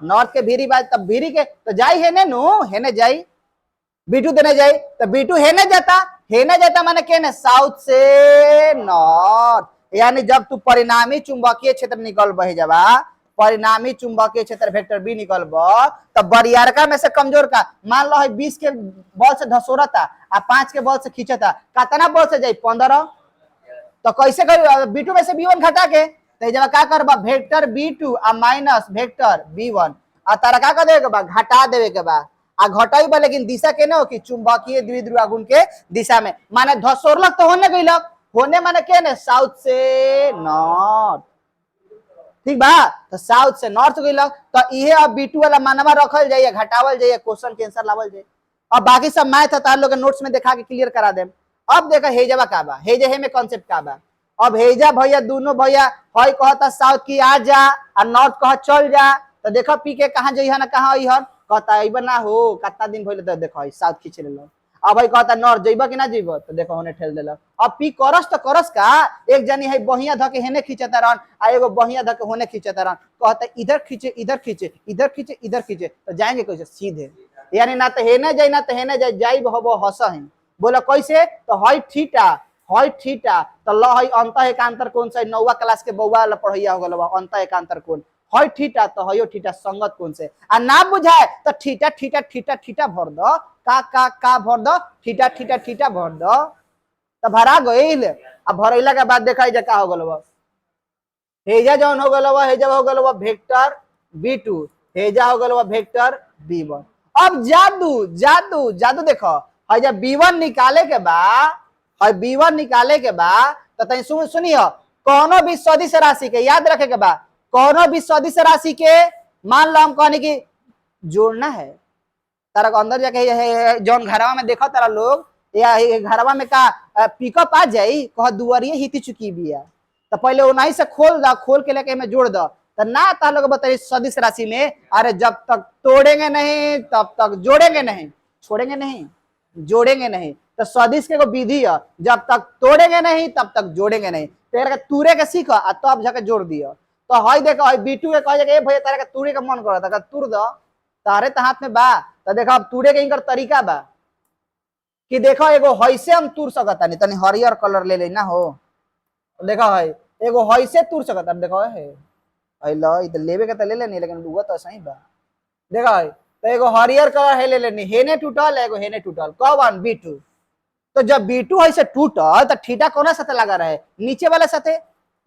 नॉर्थ के भीरी बात तब भीरी के तो जाई हेने नु हेने जाई B2 देने जाई तो B2 हेने जाता माने के ने साउथ से नॉर्थ. यानी जब तू परिणामी चुंबकीय क्षेत्र निकल बहे जावा परिणामी चुंबकीय क्षेत्र वेक्टर B निकलब तो बरियारका में से कमजोर का मान लो है 20 के बॉल से धसोरता आ 5 के बॉल से खींचता कितना बॉल से जाई 15. तो कैसे कर B2 में से B1 घटा के तो जब का करबा वेक्टर B2 आ माइनस वेक्टर B1 आ तारा का कर देवे के बा घटा देवे के बा आ घटाई बा लेकिन दिशा केने हो कि चुंबकीय द्विध्रुव आघूर्ण के दिशा में माने धसोरलक तो होने गइलक होने माने केने साउथ से नॉर्थ. ठीक बा तो साउथ से नॉर्थ गइलक तो इहे अब B2 वाला मानवा रखल जाइए घटावल जाइए क्वेश्चन के आंसर लावल जाइए. अब बाकी सब मैथ है तार लोग के नोट्स में दिखा के क्लियर करा देम. अब देखा हेजवा का बा हेजे हे में कांसेप्ट का बा. अब हेजा भैया दोनों भैया हई कहता साउथ की आ जा और नॉर्थ कह चल जा तो देखो पी के कहां जइहन ना कहां अइहन कहता अइबा ना हो कितना दिन भइले तो देखो साउथ खींच लेलो. अब भाई कहता नॉर्थ जइबा कि ना जइबा तो देखो होने ठेल देलक. अब पी करस तो करस का एक जनी है बहिया धके हेने खींचता रहन आ एगो बहिया धके होने खींचता रहन कहता इधर खींचे इधर खींचे इधर खींचे इधर खींचे तो जाएंगे कैसे सीधे यानी ना तो हेने जाई ना तो हेने जाई बहबो हंसही बोला कैसे तो हई थीटा तो ल हई अंत एकांतर कोण से 9वा क्लास के बौआ वाला पढ़ैया हो गलबा अंत एकांतर कोण हई थीटा तो हयो थीटा संगत कोण से आ ना बुझाए तो थीटा भर दो का भर दो थीटा भर दो तो भरा गइल. अब भरैला के बाद देखा जा का हो गलबा हेजा जौन हो गलबा हेजा हो गलबा वेक्टर B2 हेजा हो गलबा वेक्टर B1. अब जादू देखो है जब B1 निकाले के बाद, है B1 निकाले के बाद तो तनी सुनियो, कोनो भी सदिश राशि के याद रखे के बाद, कोनो भी सदिश राशि के मान लो हम कहने की जोड़ना है, तारा को अंदर जाके जौन घरवा में देखो तारा लोग या घरवा में का पिकअप आ जाई, कह दुआरिये हिती चुकी बिया, तो पहले उन्हीं से खोल दो, खोल के लेके में जोड़ दो, तो ना ता लोग बताइए सदिश राशि में, अरे जब तक तोड़ेंगे नहीं तब तक जोड़ेंगे नहीं, छोड़ेंगे नहीं, जोड़ेंगे नहीं, तो सदिश के विधि है, जब तक तोड़ेंगे नहीं तब तक जोड़ेंगे नहीं, तो तूरे के सीख तब जाके जोड़ दियो। तो हई देखो हई B2 के कह जाके भैया तारे के तूरे के मन करता तूर दो, तारे तो हाथ में बा, तो देखो अब तूरे के इनकर तरीका बा कि देखो एगो हईसे हम तूर सकता नहीं, तनी हरियर कलर ले लेना हो, देखो है एगो हईसे तूर सकता, देखो है लो इ लेवे के तो ले लेनी, लेकिन दुआ तो सही बा, देखो है तो एगो हरियर कलर है ले लेनी, हेने टूटल एगो हेने टूटल, कौन B2, तो जब B2 है से टूटल तो थीटा कोना साथे लगा रहे, नीचे वाले साथे,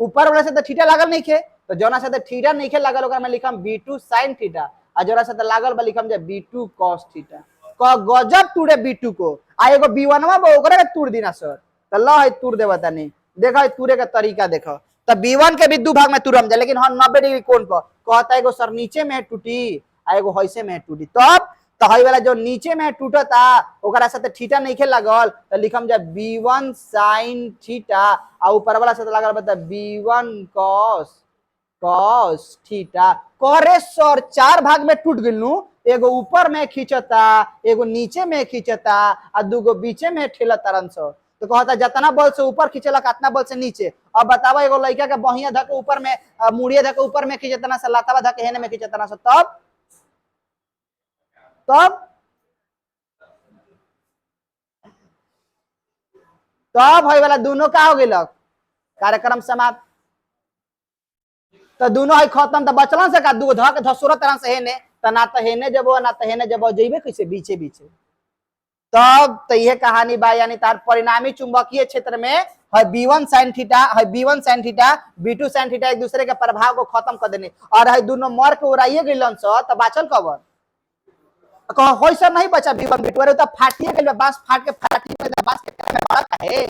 ऊपर वाले साथे थीटा लागल नहीं खे, तो जोना साथे थीटा नहीं खे लागल ओकरा में लिखम B2 sin थीटा, आ जोना साथे लागल बा लिखम जे B2 cos थीटा, क गजब तूड़े B2 को, आ एगो B1 बा ओकरा के तूड़ दिना सर, तो ल है तूड़ देबा तनी, देखो है तूरे का तरीका देखो, तो B1 के भी दो भाग में तुरम जाए, लेकिन हम 90 डिग्री कोण पर कहता है एगो सर नीचे में टूटी आ एगो हईसे में टूटी, तब तो हई वाला जो नीचे में टूटता ओकरा साथे थीटा नहीं खे लागल, तो लिखम जा B1 sin थीटा, आ ऊपर वाला साथे लागल बता B1 cos थीटा, करे सर चार भाग में टूट गेलू, एगो ऊपर में खींचता, एगो नीचे में खींचता, आ दूगो बीचे में ठेलता रन सर, तो कहता जितना बल से ऊपर खींचला कितना बल से नीचे, अब बतावा एगो लड़का के बहिया धके ऊपर में मुड़िया धके ऊपर में खींचता ना से लातावा धके हेने में खींचता ना से, तब तब है वाला दोनों का हो गेलक, कार्यक्रम समाप्त, तो दोनों है खत्म, तो बचलन से का दूगो धक धसुर तरह से हेने, तो ना तो हेने जबो ना तो हेने जबो, जइबे कैसे बीचे बीचे, तब तो यह कहानी बा, यानी तार परिणामी चुंबकीय क्षेत्र में है B1 sin थीटा, है B1 sin theta, B2 sin theta एक दूसरे के प्रभाव को खत्म कर देने, और है दोनों मर के उड़ाइए गइलन स, तो बाचल कवर कह होई सब नहीं बचा B1 B2, अरे तो फाटिए गइल, बांस फाट के फाटी में बांस के में बड़ा काहे,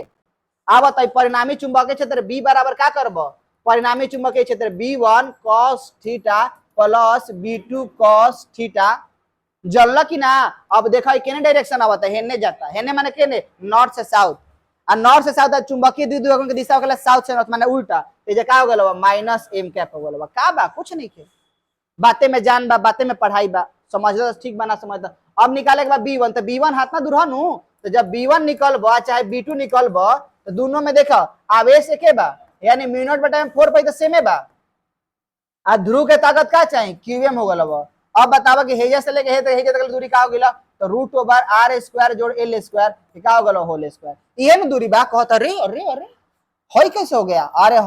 आवत है परिणामी चुंबकीय क्षेत्र B बराबर का करब, परिणामी चुंबकीय क्षेत्र B1 cos theta plus B2 cos theta, जल्ला की ना, अब देखा केने डायरेक्शन आवता है, हेने जाता है, हेने माने केने नॉर्थ से साउथ, आ नॉर्थ से साउथ चुंबकीय द्विध्रुव के दिशा होगला साउथ से नॉर्थ, माने उल्टा, ते जे का हो गेल माइनस m कैप हो गेल, का बा कुछ नहीं के, बातें में जान बा, बातें में पढ़ाई बा, समझ ठीक बना समझ, अब निकाले के बाद B1, तो B1 हाथ ना दूर हनु, तो जब B1 निकलबा चाहे B2 निकलबा, तो दोनों में देखा आवेश एके बा, यानी म्यू0 बटा m 4 पाई तो सेमे बा, आ ध्रुव के ताकत का चाहिए QM हो गल, अब बतावा कि हेजा से लेके हेजा तक दूरी का हो गेला, तो √r² जोड़ l² का हो गल होल स्क्वायर, ये में दूरी बा, कहता अरे अरे अरे होई कैसे हो गया, अरे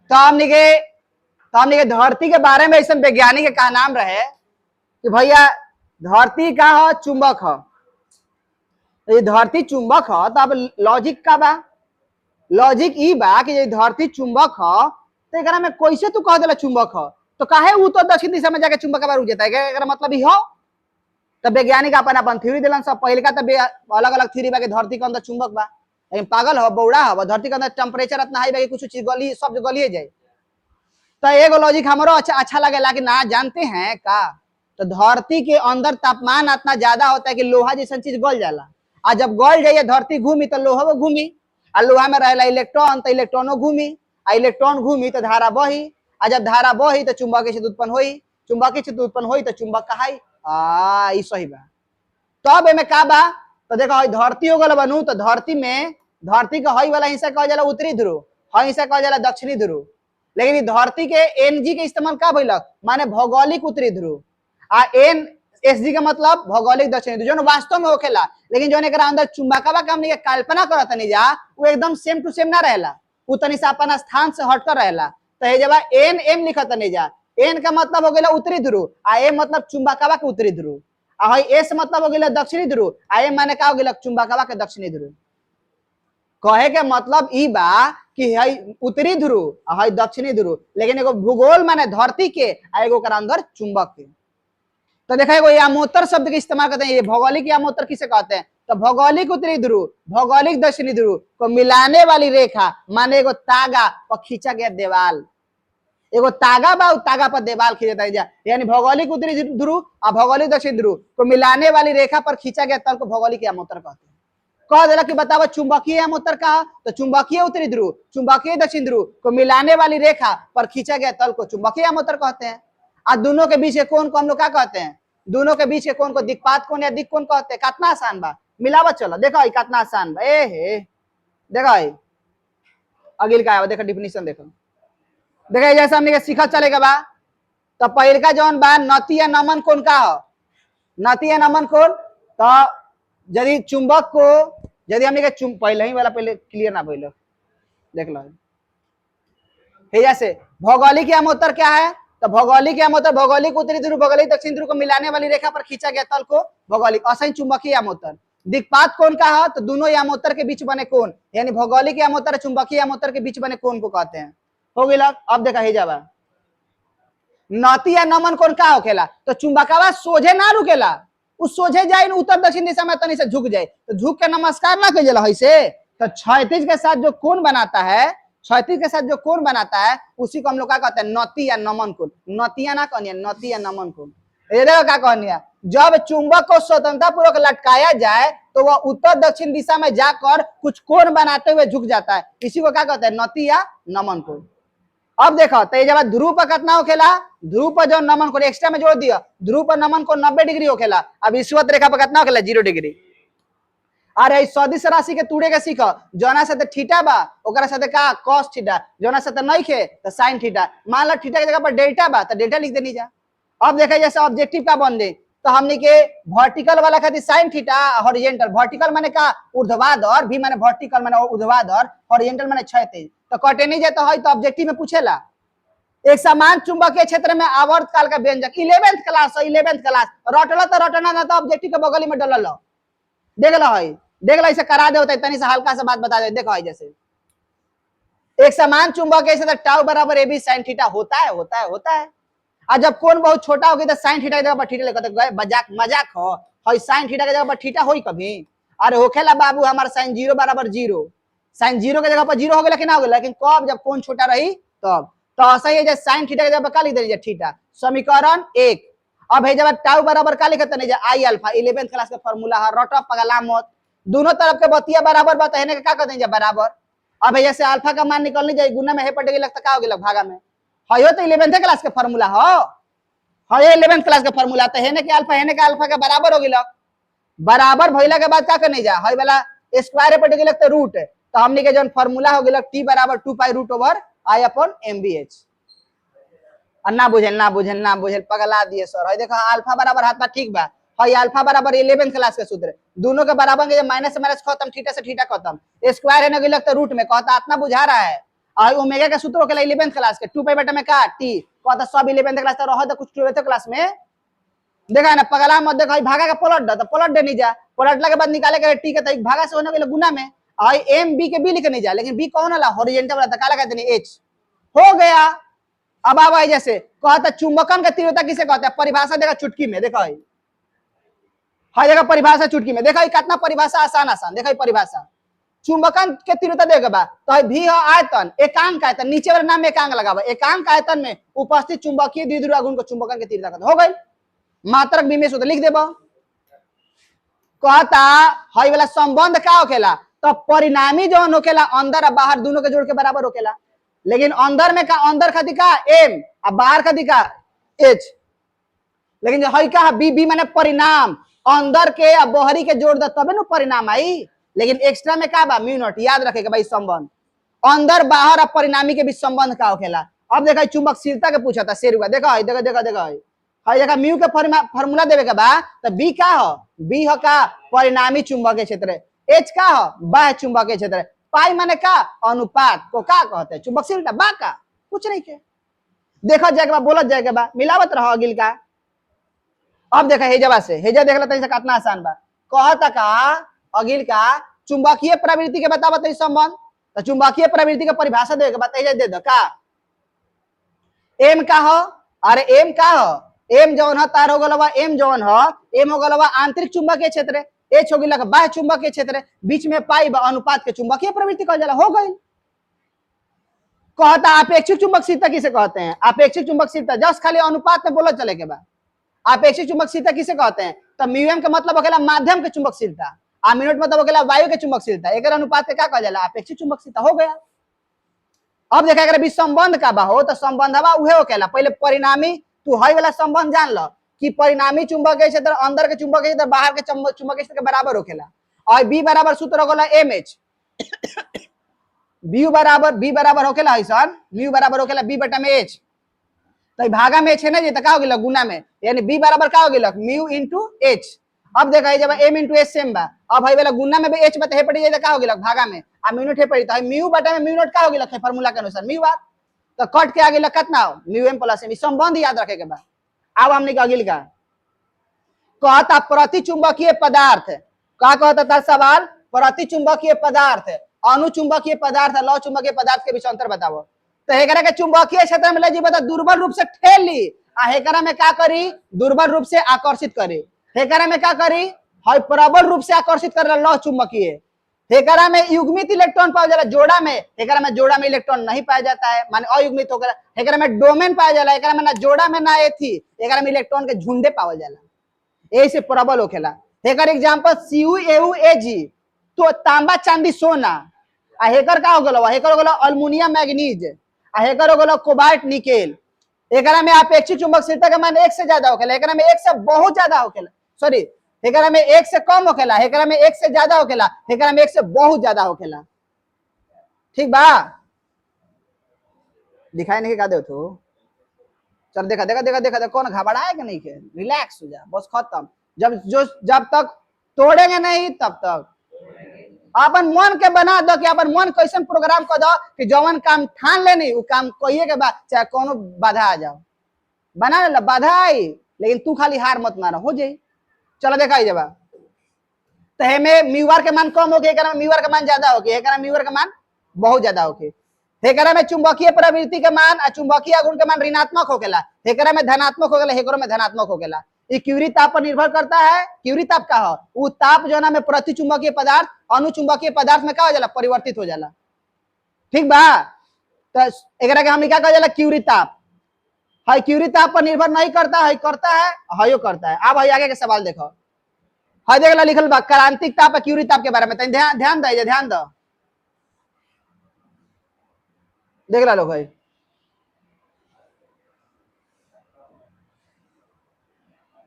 तो हमने के धरती के बारे में ऐसा वैज्ञानिक के का नाम रहे कि भैया धरती का हो चुंबक हो, ये धरती चुंबक हो, तो अब लॉजिक का बा, लॉजिक ई बा कि ये धरती चुंबक हो तो एकरा में कैसे तू कह देला चुंबक हो, तो काहे उत्तर दक्षिण दिशा में जाके चुंबक के बार उड़ जाता है, एकरा मतलब ही हो। तब वैज्ञानिक अपन अपन थ्योरी दिलन सब, पहले का तब अलग अलग थ्योरी बा कि धरती के अंदर चुंबक बा, लेकिन पागल हो बौड़ा हो, धरती के अंदर टेम्परेचर इतना हाई बा कि कुछ चीज गली सब गलिए जाए। तो एगो लॉजिक हमरो अच्छा लगेला कि ना जानते हैं का, तो धरती के अंदर तापमान इतना ज्यादा होता है कि लोहा जैसा चीज गल जाला, आ जब गल जाइए धरती घूमी तो लोहा घूमी, आ लोहा में रहेला इलेक्ट्रॉन तो इलेक्ट्रॉनो घूमी, आ इलेक्ट्रॉन घूमी तो धारा बही, आ जब धारा बही तो चुंबकीय क्षेत्र उत्पन्न होई, चुंबकीय क्षेत्र उत्पन्न होई तो चुंबक कहाई। ई सही बा। तब एमे का बा, तो देखो धरती हो गल बनू, तो धरती में धरती के हई वाला हिस्सा कहल जाला उत्तरी ध्रुव, हई हिस्सा कहल जाला दक्षिणी ध्रुव, लेकिन धरती के एनजी के इस्तेमाल का भइलक, माने भौगोलिक उत्तरी ध्रुव, आ एन एसजी का मतलब भौगोलिक दक्षिणी ध्रुव, जो वास्तव में होखेला, लेकिन जो एकरा अंदर चुंबकवा के हमनी के कल्पना करत नहीं जा, वो एकदम सेम टू सेम ना रहेला, उ तनी सा अपन स्थान से हटकर रहेला। तो ये जब एन एम लिखत नहीं जा, एन का मतलब हो गेला उत्तरी ध्रुव, आ एम मतलब चुंबकवा के उत्तरी ध्रुव, आ हई एस मतलब हो गेला दक्षिणी ध्रुव, आ एम माने का हो गेला चुंबकवा के दक्षिणी ध्रुव। कहे के मतलब ई बा कि हई उत्तरी ध्रुव आ हई दक्षिणी ध्रुव, लेकिन एगो भूगोल माने धरती के, आ एगो ओकरा अंदर चुंबक के। तो देखा एगो यामोत्तर शब्द के इस्तेमाल करते हैं, ये भौगोलिक यामोत्तर किसे कहते हैं, तो भौगोलिक उत्तरी ध्रुव भौगोलिक दक्षिणी ध्रुव को मिलाने वाली रेखा, माने एगो तागा पर खींचा गया देवाल, एगो तागा बा, तागा पर देवाल खींचता जा, यानी भौगोलिक उत्तरी ध्रुव और भौगोलिक दक्षिणी ध्रुव को मिलाने वाली रेखा पर खींचा गया तल को भौगोलिक यामोत्तर कहते हैं। कह देला कि बताओ चुंबकीय यामोत्तर का, तो चुंबकीय उत्तरी ध्रुव चुंबकीय दक्षिण ध्रुव को मिलाने वाली रेखा पर खींचा गया तल को चुंबकीय यामोत्तर कहते हैं। और दोनों के बीच के कोण को हम लोग क्या कहते हैं, दोनों के बीच के कोण को दिक्पात कोण या दिक कोण कहते हैं। कितना आसान बा, मिलावत चलो, देखो कितना आसान बा, ए हे देखो अगिल का देखो डिफिनीशन देखो, देखो जैसे हमने सीखा चलेगा बा, तो पहल का जौन बा नती या नमन कोण का हो, नती या नमन कोण, तो यदि चुंबक को यदि हमने पहले ही वाला पहले क्लियर ना बोलो देख लो, जैसे भौगोलिक यामोत्तर क्या है, तो भौगोलिक यामोत्तर भौगोलिक उत्तरी ध्रुव भौगोलिक दक्षिण ध्रुव को मिलाने वाली रेखा पर खींचा गया तल को भौगोलिक, असही चुंबकीय यामोत्तर। दिक्पात कोण का है, तो दोनों यामोत्तर के बीच बने कोण, यानी भौगोलिक यामोत्तर चुंबकीय यामोत्तर के बीच बने कोण को कहते हैं। हो गया। अब देखा ही जावा नती या नमन कोण का होखेला, तो चुंबकवा सोझे ना रुकेला, उस सोझे जाए उत्तर दक्षिण दिशा में तनी से झुक जाए, तो झुक के नमस्कार ना कइला है से, तो क्षैतिज के साथ जो कोण बनाता है, क्षैतिज के साथ जो कोण बनाता है उसी को हम लोग क्या कहते हैं, नती या नमन कोण। नतिया ना कहनी, नती या नमन कोण। ये देखो क्या कहनी है, जब चुंबक को स्वतंत्रता पूर्वक लटकाया जाए तो वह उत्तर दक्षिण दिशा में जाकर कुछ कोण बनाते हुए झुक जाता है, इसी को क्या कहते हैं, नती या नमन कोण। अब देखो तो जब ध्रुव पर कितना होखेला, ध्रुव पर जो नमन कोण एक्स्ट्रा में जोड़ दिया, ध्रुव पर नमन कोण 90 डिग्री होखेला, अब ईश्वत रेखा पर कितना होखेला, 0 डिग्री। अरे सदिश राशि के तूड़े के सीख, जोना से थीटा बा ओकरा साथे का cos थीटा, जोना से नहीं खे तो sin थीटा, मान लो थीटा के जगह पर डेल्टा बा तो डेल्टा लिख देनी जा। अब देखा जैसे ऑब्जेक्टिव का बन दे, तो हमने के वर्टिकल वाला खातिर sin थीटा, हॉरिजॉन्टल वर्टिकल माने का ऊर्ध्वाधर, भी माने वर्टिकल माने ऊर्ध्वाधर, हॉरिजॉन्टल माने क्षैतिज, तो कटे नहीं जाता है, तो ऑब्जेक्टिव में पूछेला एक समान चुंबकीय क्षेत्र में आवर्त काल का व्यंजक, 11th क्लास 11th क्लास रटला तो रटना ना, तो ऑब्जेक्टिव के बगल में डलल देख लो है, देख लो इसे करा दे, होता है तनी से हल्का सा बात बता दे। देखो है जैसे एक समान चुंबकीय क्षेत्र टाउ बराबर AB sin थीटा होता है, होता है, होता है। और जब कोण बहुत छोटा होगी तो sin थीटा की जगह पर थीटा लिखते गए, मजाक मजाक हो, है sin थीटा की जगह पर थीटा होई कभी, अरे होखेला बाबू हमारा sin 0 बराबर 0, sin 0 के जगह पर 0 हो गया, लेकिन ना हो गया, लेकिन कब जब कोण छोटा रही तब, तो ऐसा ही है sin थीटा की जगह पर क्या लिख दे थीटा, समीकरण 1। अब है जब टाउ बराबर क्या लिखते नहीं आई अल्फा, 11th क्लास का फार्मूला है, रट पगला मत, दोनों तरफ के बतिया बराबर बात है, क्या कहते हैं बराबर। अब जैसे अल्फा का मान निकलने जाए गुना में है पटेगी लगता क्या हो गया भागा में, है तो 11th क्लास का फार्मूला है 11th क्लास का फार्मूला, तो है ना कि अल्फा के बराबर हो गया, बराबर भइला के बाद क्या करने जा है वाला स्क्वायर पटेगी लगता रूट, तो हमने के जो फार्मूला हो गया t बराबर 2 pi root over I upon MBH। ना बुझल पगला दिए सर, है देखो अल्फा बराबर हाथ में ठीक बा, है अल्फा बराबर 11th क्लास के सूत्र, दोनों के बराबर के माइनस से माइनस खत्म, थीटा से थीटा खत्म, स्क्वायर है ना लगता रूट में, कहता इतना बुझा रहा है, और ओमेगा का सूत्र होखेला 11th क्लास के 2 पाई बटा में का टी कहता सब 11th क्लास त रह त कुछ 12th क्लास में देखा है ना पगला मत देखा भागा का पलट दे तो पलट दे नहीं जा पलटला के बाद निकाले के टी के तो भागा से होने के गुना में आई एम बी के बी लिखे नहीं जा लेकिन बी कौन वाला हॉरिजॉन्टल वाला काला कहते हैं एच हो गया। अब आ भाई जैसे कहता चुंबकन का तीव्रता किसे कहते हैं परिभाषा देखा चुटकी में देखा हर जगह परिभाषा चुटकी में देखा कितना परिभाषा आसान आसान देखा परिभाषा चुंबकन के तीव्रता देगा बा तो भी हो आयतन एकांक आयतन नीचे वाले नाम में एकांक लगावा एकांक आयतन में उपस्थित चुंबकीय द्विध्रुव आघूर्ण को चुंबकन के तीव्रता कहते हो गई मात्रक विमेश होता लिख देबो कहता हई वाला संबंध का होखेला तो परिणामी जो होखेला अंदर और बाहर दोनों के जोड़ के बराबर होखेला लेकिन अंदर में का अंदर खाती का एम और बाहर खाती का एच लेकिन जो हई का बी बी माने परिणाम अंदर के और बाहरी के जोड़ दे तबे न परिणाम आई लेकिन एक्स्ट्रा में का बा म्यू नॉट याद रखेगा भाई संबंध अंदर बाहर और परिणामी के बीच संबंध का होखेला। अब देखा चुंबकशीलता के पूछा था शेरुआ देखा देखा देखा देखा हर जगह म्यू के फार्मूला देवे के बा तो बी का हो बी हो का परिणामी चुंबकीय क्षेत्र एच का हो बाह्य चुंबकीय क्षेत्र पाई माने का अनुपात को का कहते हैं चुंबकशीलता बा का कुछ नहीं के देखा जाएगा बोलत जाएगा बा मिलावत रहो अगिल का। अब देखा हेजवा से हेजा देख लेते हैं कितना आसान बा कहता का अगिल का चुंबकीय प्रवृत्ति के बतावत संबंध तो चुंबकीय प्रवृत्ति के परिभाषा देवे के बता दे दो का एम का हो अरे एम का हो एम जौन है तार हो गलवा एम जौन है एम हो गलवा आंतरिक चुंबकीय क्षेत्र एच हो गया बाह्य चुंबकीय क्षेत्र बीच में पाई अनुपात के चुंबकीय प्रवृत्ति कहल जाला हो गई। कहता अपेक्षिक चुंबकशीलता किसे कहते हैं अपेक्षिक चुंबकशीलता जस्ट खाली अनुपात में बोला चले के बाद अपेक्षिक चुंबकशीलता किसे कहते हैं तो म्यूएम का मतलब होखेला माध्यम के चुंबकशीलता आ मिनट मतलब होखेला वायु के चुंबकशीलता एकर अनुपात के का कहल जाला अपेक्षिक चुंबकशीलता हो गया। अब देखा अगर संबंध का बा हो तो संबंधवा उहे होखेला पहले परिणामी तू हई वाला संबंध जान लो कि परिणामी चुंबकीय क्षेत्र अंदर के चुंबकीय क्षेत्र बाहर के चुंबकीय क्षेत्र के बराबर होखेला और बी बराबर सूत्र होखेला एम एच बी बराबर होखेला ऐसन म्यू बराबर होखेला बी बटा में एच तो भागा में एच है ना जी तो का हो गेला गुना में यानी बी बराबर का हो गेला म्यू इनटू एच। अब देखा जब एम इनटू एच सेम बा अब हई वाला गुना में भी एच बता हे पड़ी जाए का हो गेला भागा में आ म्यू नॉट हे पड़ी तो म्यू बटा में म्यू नॉट का हो गेला फार्मूला के अनुसार म्यू बार तो कट के आगे कितना हो म्यू एम प्लस एम संबंध याद रखे के बाद। अब हमने अगिल का कहता प्रतिचुंबकीय पदार्थ का कहता था सवाल प्रतिचुंबकीय पदार्थ अनुचुंबकीय पदार्थ लौ चुंबकीय पदार्थ के बीच अंतर बताओ तो हेकरा के चुंबकीय क्षेत्र में ले जी बता दुर्बल रूप से ठेल ली आ हेकरा में का करी दुर्बल रूप से आकर्षित करी हेकरा में का करी हई प्रबल रूप से आकर्षित कर लौ चुंबकीय हेकरा में युग्मित इलेक्ट्रॉन पाया जाला जोड़ा में हेकरा में जोड़ा में इलेक्ट्रॉन नहीं पाया जाता है माने अयुग्मित होकर हेकरा में डोमेन पाया जाला हेकरा में ना जोड़ा में ना एथी हेकरा में इलेक्ट्रॉन के झुंडे पावल जाला यही से प्रबल होखेला। Hacker example Cu Au Ag तो तांबा चांदी सोना आ हेकर का हो गलो हेकर हो गलो अल्युमिनियम मैग्नीज आ हेकर हो गलो कोबाल्ट निकेल हेकरा में अपेक्षित चुंबकशीलता का मान 1 से ज्यादा होखेला हेकरा में 1 से बहुत ज्यादा होखेला सॉरी हेकरा में 1 से कम होखेला हेकरा में 1 से ज्यादा होखेला हेकरा में 1 से बहुत ज्यादा होखेला ठीक बा दिखाई नहीं का दे तो चल देखा देखा देखा देखा कौन घबराए कि नहीं के रिलैक्स हो जा बस खत्म जब तक तोड़ेंगे नहीं तब तक अपन मन के बना दो कि अपन मन कैसन प्रोग्राम कर दो कि जवन काम ठान ले नहीं वो काम कहिए के बाद चाहे कोनो बाधा आ जाओ बना ले बाधा आई लेकिन तू खाली हार मत मारो हो जाई। चलो देखा जब तो हमें म्यूआर के मान कम होके एकरा में म्यूआर के मान ज्यादा होके एकरा म्यूआर के मान बहुत ज्यादा होके हेकरा में चुंबकीय प्रवृत्ति के मान और चुंबकीय आघूर्ण के मान ऋणात्मक होकेला हेकरा में धनात्मक होकेला हेकरा में धनात्मक होकेला ये क्यूरी ताप पर निर्भर करता है क्यूरी ताप का हो वो ताप जो ना में प्रतिचुंबकीय पदार्थ अनुचुंबकीय पदार्थ में का हो जाला परिवर्तित हो जाला ठीक बा तो एकरा के हम क्या कह जाला क्यूरी ताप हाई क्यूरी ताप पर निर्भर नहीं करता है करता है हयो करता है। अब आगे के सवाल देखो हाई देखला लिखल बा क्रांतिक ताप और क्यूरी ताप के बारे में ध्यान दो देख ला लो भाई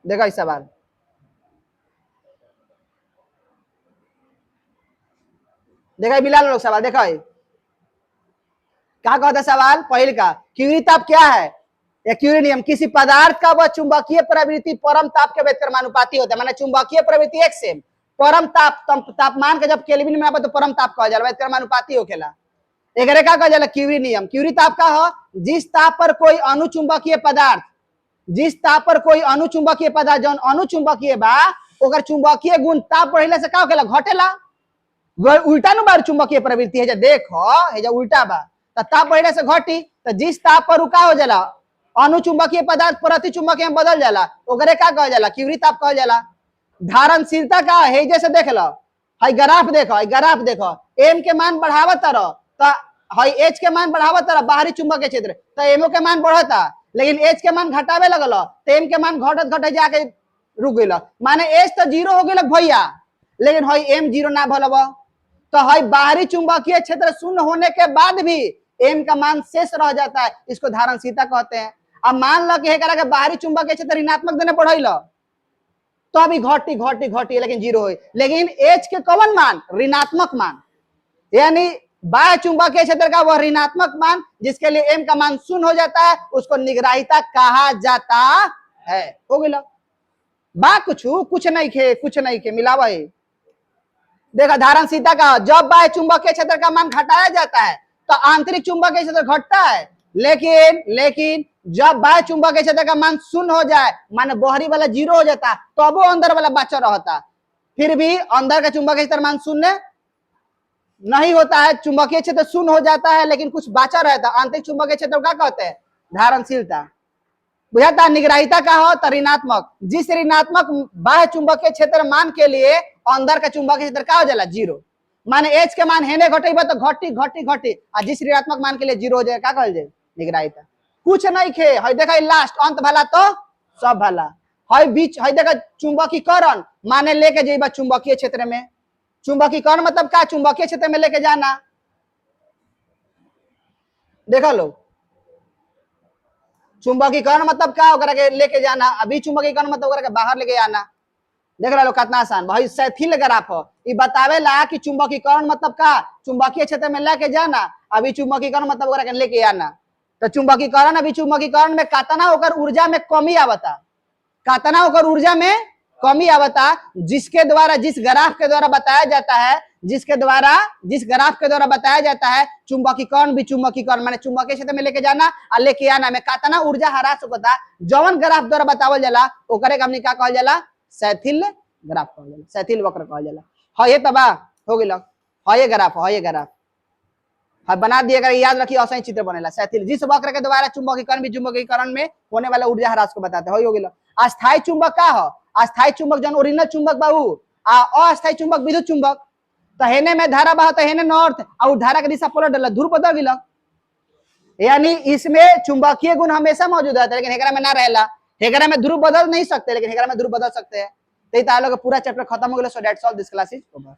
देखो इस सवाल देखा बिला लोग सवाल देखो क्या कहता सवाल पहले का क्यूरी ताप क्या है या क्यूरी नियम किसी पदार्थ का वह चुंबकीय प्रवृत्ति परम ताप के व्यतिक्रमानुपाती होता है माने चुंबकीय प्रवृत्ति एक से परम तापमान के जब केल्विन में तो परम ताप कहा जाला व्यतिक्रमानुपाती होखेला एकरे का कहल जाला क्यूरी नियम। क्यूरी ताप का हो, जिस ताप पर कोई अनुचुंबकीय पदार्थ, जिस ताप पर कोई अनुचुंबकीय पदार्थ जौन अनुचुंबकीय बा ओकर चुंबकीय गुण ताप बढ़ले से का होखेला, घटेला। उल्टा नु बार चुंबकीय प्रवृत्ति है, जा देखो है जा उल्टा बा, त ताप बढ़ले से घटी। तो जिस ताप पर का हो जाला अनुचुंबकीय पदार्थ प्रति चुंबकीय में बदल जाला ओकरे का कहल जाला, क्यूरी ताप कहल जाला। धारणशीलता का है, जैसे देख लो हाई ग्राफ देखो, हाई ग्राफ देखो, एम के मान बढ़ावत रहो तो हाई एच के मान बढ़ावत रहो बाहरी चुंबकीय क्षेत्र, तो एमओ के मान बढ़ता, लेकिन एच के मान घटावे लगल तो एम के मान घटत घटे जाके रुक गइल, माने एच तो जीरो हो गइल भैया, लेकिन हाई एम जीरो ना भलब। तो हाई बाहरी चुंबकीय क्षेत्र शून्य होने के बाद भी एम का मान शेष रह जाता है, इसको धारणशीलता कहते हैं। अब मान लो कि बाहरी चुंबकीय क्षेत्र ऋणात्मक देने बढ़ल तो अभी घटी घटी घटी लेकिन जीरो हो, लेकिन एच के कौन मान, ऋणात्मक मान, यानी बाह्य चुंबकीय क्षेत्र का वह ऋणात्मक मान जिसके लिए एम का मान शून्य हो जाता है उसको निग्राहिता कहा जाता है। हो गया बा, कुछ नहीं खे, कुछ नहीं खे मिलावा है। देखा धारणशीलता का, जब बाह्य चुंबकीय क्षेत्र का मान घटाया जाता है तो आंतरिक चुंबकीय क्षेत्र घटता है, लेकिन जब बाह्य चुंबकीय क्षेत्र का मान शून्य हो जाए माने बाहरी वाला जीरो हो जाता तो वो अंदर वाला बचा रहता, फिर भी अंदर का चुंबकीय क्षेत्र मान शून्य नहीं होता है, चुंबकीय क्षेत्र शून्य हो जाता है लेकिन कुछ बचा रहता, आंतरिक चुंबकीय क्षेत्र क्या कहते हैं, धारणशीलता। बुझाता। निग्राहिता का हो तो ऋणात्मक, जिस ऋणात्मक बाह्य चुंबकीय क्षेत्र मान के लिए अंदर का चुंबकीय क्षेत्र क्या हो जाला, जीरो, माने एच के मान हेने घटेबा तो घटी घटी घटी, और जिस ऋणात्मक मान के लिए जीरो हो जाए क्या कहल जाए, निग्राहिता। कुछ नहीं खे, हई देखा लास्ट अंत भला तो सब भला, हई बीच हई देखा चुंबकीकरण माने लेके जाइबा चुंबकीय क्षेत्र में, चुंबकीकरण मतलब क्या, चुंबकीय क्षेत्र में लेके जाना, देखा लो चुंबकीकरण मतलब क्या, ओकरा के लेके जाना, अभी चुंबकीकरण मतलब ओकरा के बाहर लेके आना। देख रहा लो कितना आसान भाई, सैथिल ग्राफ हो, ये बतावेला कि चुंबकीकरण मतलब का, चुंबकीय क्षेत्र में लेके जाना, अभी चुंबकीकरण मतलब ओकरा के लेके आना। तो चुंबकीकरण अभी चुंबकीकरण में कातना ओकर ऊर्जा में कमी आवता, कातना ओकर ऊर्जा में कमी आवता, जिसके द्वारा जिस ग्राफ के द्वारा बताया जाता है, जिस ग्राफ के द्वारा बताया जाता है चुंबकीकरण भी चुंबकीकरण माने चुंबकीय क्षेत्र में लेके जाना और लेके आना में कातना ऊर्जा ह्रास होता, जौन ग्राफ द्वारा बतावल जाला ओकरे के हमनी का कहल जाला, सैथिल ग्राफ कहल जाला, सैथिल वक्र कहल जाला। हाँ ये तबा हो गेल, हाँ ये ग्राफ, हाँ ये ग्राफ हाँ बना दिएगा, याद रखिए असही चित्र बनेला सैथिल, जिस वक्र के द्वारा चुंबकीकरण भी चुंबकीकरण में होने वाला ऊर्जा ह्रास को बताते हैं। हो गेल। अस्थायी चुंबक का हो, अस्थायी चुंबक जौन ओरिजिनल चुंबक बाबू आ अस्थायी चुंबक विद्युत चुंबक, तो हेने में धारा बहा तो हेने नॉर्थ और धारा के दिशा पलट डाला, ध्रुव बदल गेल, यानी इसमें चुंबकीय गुण हमेशा मौजूद रहता है लेकिन हेकरा में ना रहेला, हेकरा में ध्रुव बदल नहीं सकते लेकिन हेकरा में ध्रुव बदल सकते हैं। तो पूरा चैप्टर खत्म हो गया। So that's all, this class is over.